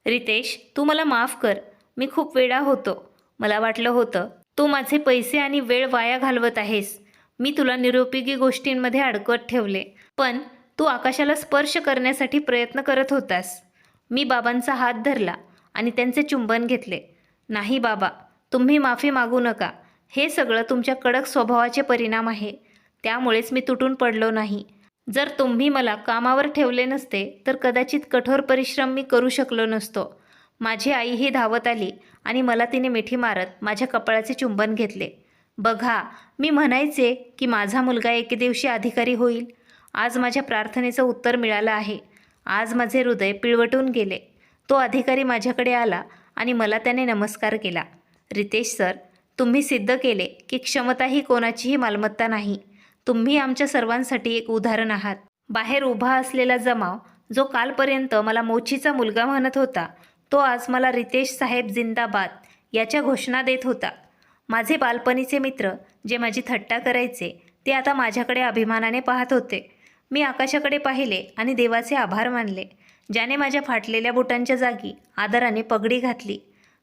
"रितेश, तू मला माफ कर. मी खूप वेडा होतो. मला वाटलं होतं तू माझे पैसे आणि वेळ वाया घालवत आहेस. मी तुला निरुपयोगी गोष्टींमध्ये अडकवत ठेवले, पण तू आकाशाला स्पर्श करण्यासाठी प्रयत्न करत होतास." मी बाबांचा हात धरला आणि त्यांचे चुंबन घेतले. "नाही बाबा, तुम्ही माफी मागू नका. हे सगळं तुमच्या कडक स्वभावाचे परिणाम आहे. त्यामुळेच मी तुटून पडलो नाही. जर तुम्ही मला कामावर ठेवले नसते, तर कदाचित कठोर परिश्रम मी करू शकलो नसतो." माझी आईही धावत आली आणि मला तिने मिठी मारत माझ्या कपाळाचे चुंबन घेतले. "बघा, मी म्हणायचे की माझा मुलगा एके दिवशी अधिकारी होईल. आज माझ्या प्रार्थनेचं उत्तर मिळालं आहे." आज माझे हृदय पिळवटून गेले. तो अधिकारी माझ्याकडे आला आणि मला त्याने नमस्कार केला. "रितेश सर, तुम्ही सिद्ध केले की क्षमता ही कोणाचीही मालमत्ता नाही. तुम्ही आमच्या सर्वांसाठी एक उदाहरण आहात." बाहेर उभा असलेला जमाव, जो कालपर्यंत मला मोचीचा मुलगा म्हणत होता, तो आज मला रितेश साहेब जिंदाबाद याच्या घोषणा देत होता. माझे बालपणीचे मित्र, जे माझी थट्टा करायचे, ते आता माझ्याकडे अभिमानाने पाहत होते. मी आकाशाकडे पाहिले आणि देवाचे आभार मानले, ज्याने माझ्या फाटलेल्या बुटांच्या जागी आदराने पगडी घातली.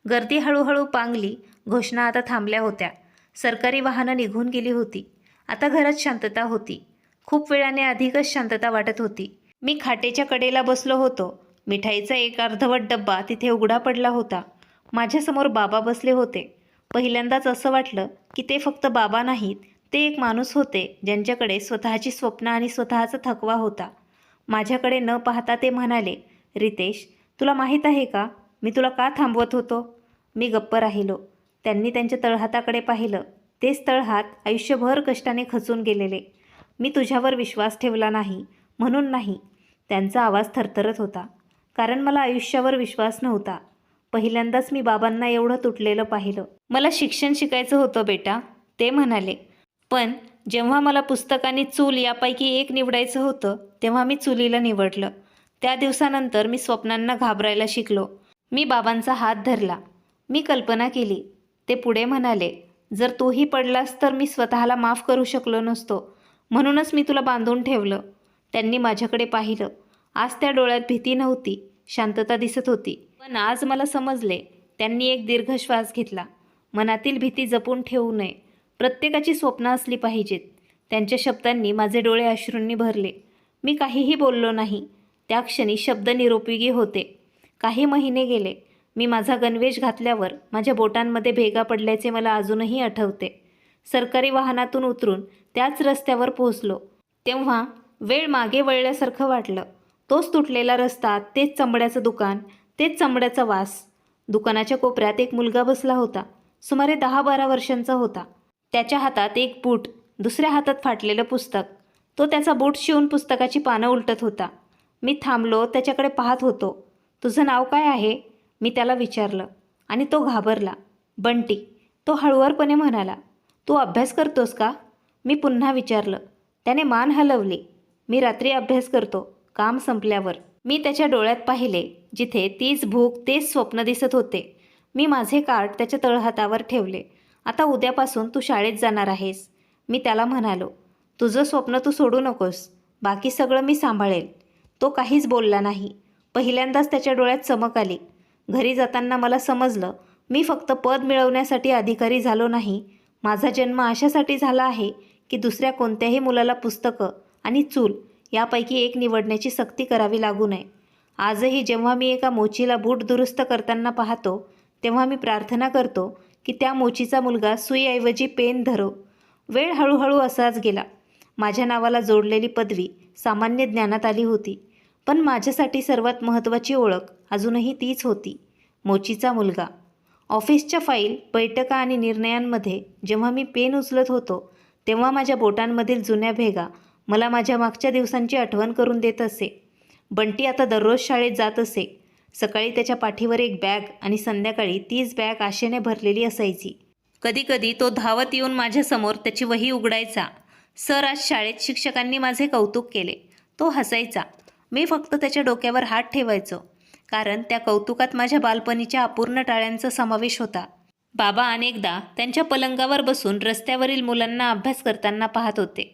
गर्दी हळूहळू पांगली. घोषणा आता थांबल्या होत्या. सरकारी वाहनं निघून गेली होती. आता घरात शांतता होती. खूप वेळाने अधिकच शांतता वाटत होती. मी खाटेच्या कडेला बसलो होतो. मिठाईचा एक अर्धवट डब्बा तिथे उघडा पडला होता. माझ्यासमोर बाबा बसले होते. पहिल्यांदाच असं वाटलं की ते फक्त बाबा नाहीत, ते एक माणूस होते, ज्यांच्याकडे स्वतःची स्वप्न आणि स्वतःचा थकवा होता. माझ्याकडे न पाहता ते म्हणाले, "रितेश, तुला माहीत आहे का, मी तुला का थांबवत होतो?" मी गप्प राहिलो. त्यांनी त्यांच्या तळहाताकडे पाहिलं. तेच तळहात आयुष्यभर कष्टाने खचून गेलेले. "मी तुझ्यावर विश्वास ठेवला नाही म्हणून नाही." त्यांचा आवाज थरथरत होता, कारण मला आयुष्यावर विश्वास नव्हता. पहिल्यांदाच मी बाबांना एवढं तुटलेलं पाहिलं. "मला शिक्षण शिकायचं होतं बेटा," ते म्हणाले. "पण जेव्हा मला पुस्तक आणि चूल यापैकी एक निवडायचं होतं, तेव्हा मी चुलीला निवडलं." त्या दिवसानंतर मी स्वप्नांना घाबरायला शिकलो. मी बाबांचा हात धरला. मी कल्पना केली. ते पुढे म्हणाले, "जर तूही पडलास तर मी स्वतःला माफ करू शकलो नसतो. म्हणूनच मी तुला बांधून ठेवलं." त्यांनी माझ्याकडे पाहिलं. आज त्या डोळ्यात भीती नव्हती, शांतता दिसत होती. पण आज मला समजले. त्यांनी एक दीर्घ श्वास घेतला. मनातील भीती जपून ठेवू नये. प्रत्येकाची स्वप्न असली पाहिजेत. त्यांच्या शब्दांनी माझे डोळे अश्रूंनी भरले. मी काहीही बोललो नाही. त्या क्षणी शब्द निरुपयोगी होते. काही महिने गेले. मी माझा गणवेश घातल्यावर माझ्या बोटांमध्ये भेगा पडल्याचे मला अजूनही आठवते. सरकारी वाहनातून उतरून त्याच रस्त्यावर पोहोचलो. तेव्हा वेळ मागे वळल्यासारखं वाटलं. तोच तुटलेला रस्ता, तेच चमड्याचं दुकान, तेच चमड्याचा वास. दुकानाच्या कोपऱ्यात एक मुलगा बसला होता. सुमारे 10-12 वर्षांचा होता. त्याच्या हातात एक बूट, दुसऱ्या हातात फाटलेलं पुस्तक. तो त्याचा बूट शिवून पुस्तकाची पानं उलटत होता. मी थांबलो, त्याच्याकडे पाहत होतो. "तुझं नाव काय आहे?" मी त्याला विचारलं आणि तो घाबरला. "बंटी," तो हळुवारपणे म्हणाला. "तू अभ्यास करतोस का?" मी पुन्हा विचारलं. त्याने मान हलवली. "मी रात्री अभ्यास करतो, काम संपल्यावर." मी त्याच्या डोळ्यात पाहिले, जिथे तीच भूक तेच स्वप्न दिसत होते. मी माझे कार्ड त्याच्या तळहातावर ठेवले. आता उद्यापासून तू शाळेत जाणार आहेस. मी त्याला म्हणालो, तुझं स्वप्न तू सोडू नकोस, बाकी सगळं मी सांभाळेल. तो काहीच बोलला नाही. पहिल्यांदाच त्याच्या डोळ्यात चमक आली. घरी जाताना मला समजलं, मी फक्त पद मिळवण्यासाठी अधिकारी झालो नाही. माझा जन्म अशासाठी झाला आहे की दुसऱ्या कोणत्याही मुलाला पुस्तकं आणि चूल यापैकी एक निवडण्याची सक्ती करावी लागू नये. आजही जेव्हा मी एका मोचीला बूट दुरुस्त करताना पाहतो, तेव्हा मी प्रार्थना करतो की त्या मोचीचा मुलगा सुईऐवजी पेन धरो. वेळ हळूहळू असाच गेला. माझ्या नावाला जोडलेली पदवी सामान्य ज्ञानात आली होती. पण माझ्यासाठी सर्वात महत्त्वाची ओळख अजूनही तीच होती, मोचीचा मुलगा. ऑफिसच्या फाईल, बैठका आणि निर्णयांमध्ये जेव्हा मी पेन उचलत होतो, तेव्हा माझ्या बोटांमधील जुन्या भेगा मला माझ्या मागच्या दिवसांची आठवण करून देत असे. बंटी आता दररोज शाळेत जात असे. सकाळी त्याच्या पाठीवर एक बॅग आणि संध्याकाळी तीच बॅग आशेने भरलेली असायची. कधीकधी तो धावत येऊन माझ्यासमोर त्याची वही उघडायचा. सर, आज शाळेत शिक्षकांनी माझे कौतुक केले. तो हसायचा. मी फक्त त्याच्या डोक्यावर हात ठेवायचो, कारण त्या कौतुकात माझ्या बालपणीच्या अपूर्ण टाळ्यांचा समावेश होता. बाबा अनेकदा त्यांच्या पलंगावर बसून रस्त्यावरील मुलांना अभ्यास करताना पाहत होते.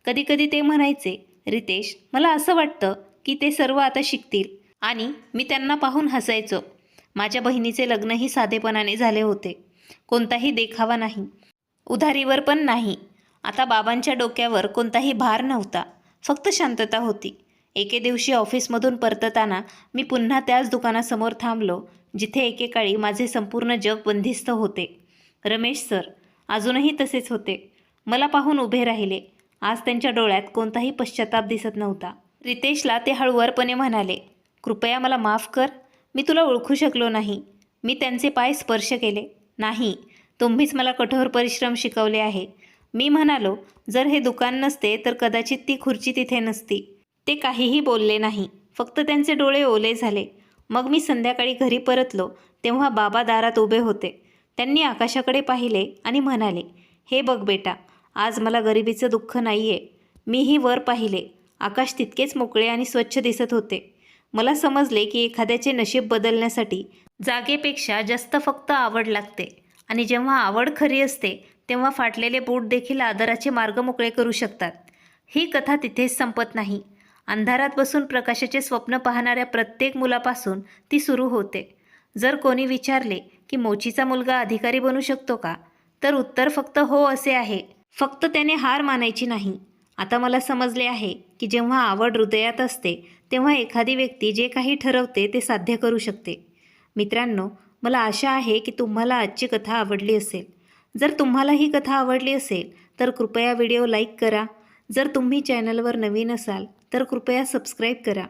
कधीकधी ते म्हणायचे, रितेश, मला असं वाटतं की ते सर्व आता शिकतील. आणि मी त्यांना पाहून हसायचो. माझ्या बहिणीचे लग्नही साधेपणाने झाले होते. कोणताही देखावा नाही, उधारीवर पण नाही. आता बाबांच्या डोक्यावर कोणताही भार नव्हता, फक्त शांतता होती. एके दिवशी ऑफिसमधून परतताना मी पुन्हा त्याच दुकानासमोर थांबलो, जिथे एकेकाळी माझे संपूर्ण जग बंदिस्त होते. रमेश सर अजूनही तसेच होते. मला पाहून उभे राहिले. आज त्यांच्या डोळ्यात कोणताही पश्चाताप दिसत नव्हता. रितेशला ते हळुवारपणे म्हणाले, कृपया मला माफ कर. मी तुला ओळखू शकलो नाही. मी त्यांचे पाय स्पर्श केले. नाही, तुम्हीच मला कठोर परिश्रम शिकवले आहे. मी म्हणालो, जर हे दुकान नसते तर कदाचित ती खुर्ची तिथे नसती. ते काहीही बोलले नाही, फक्त त्यांचे डोळे ओले झाले. मग मी संध्याकाळी घरी परतलो, तेव्हा बाबा दारात उभे होते. त्यांनी आकाशाकडे पाहिले आणि म्हणाले, हे बघ बेटा, आज मला गरिबीचं दुःख नाही आहे. मीही वर पाहिले. आकाश तितकेच मोकळे आणि स्वच्छ दिसत होते. मला समजले की एखाद्याचे नशीब बदलण्यासाठी जागेपेक्षा जास्त फक्त आवड लागते. आणि जेव्हा आवड खरी असते, तेव्हा फाटलेले बूट देखील आदराचे मार्ग मोकळे करू शकतात. ही कथा तिथेच संपत नाही. अंधारात बसून प्रकाशाचे स्वप्न पाहणाऱ्या प्रत्येक मुलापासून ती सुरू होते. जर कोणी विचारले की मोचीचा मुलगा अधिकारी बनू शकतो का, तर उत्तर फक्त हो असे आहे. फक्त त्याने हार मानायची नाही. आता मला समजले आहे की जेव्हा आवड हृदयात असते, तेव्हा एखादी व्यक्ती जे काही ठरवते ते साध्य करू शकते. मित्रांनो, मला आशा आहे की तुम्हाला आजची कथा आवडली असेल. जर तुम्हाला ही कथा आवडली असेल तर कृपया व्हिडिओ लाईक करा. जर तुम्ही चॅनलवर नवीन असाल तर कृपया सबस्क्राईब करा.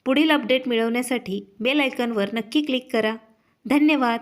पुढील अपडेट मिळवण्यासाठी बेल आयकॉनवर नक्की क्लिक करा. धन्यवाद.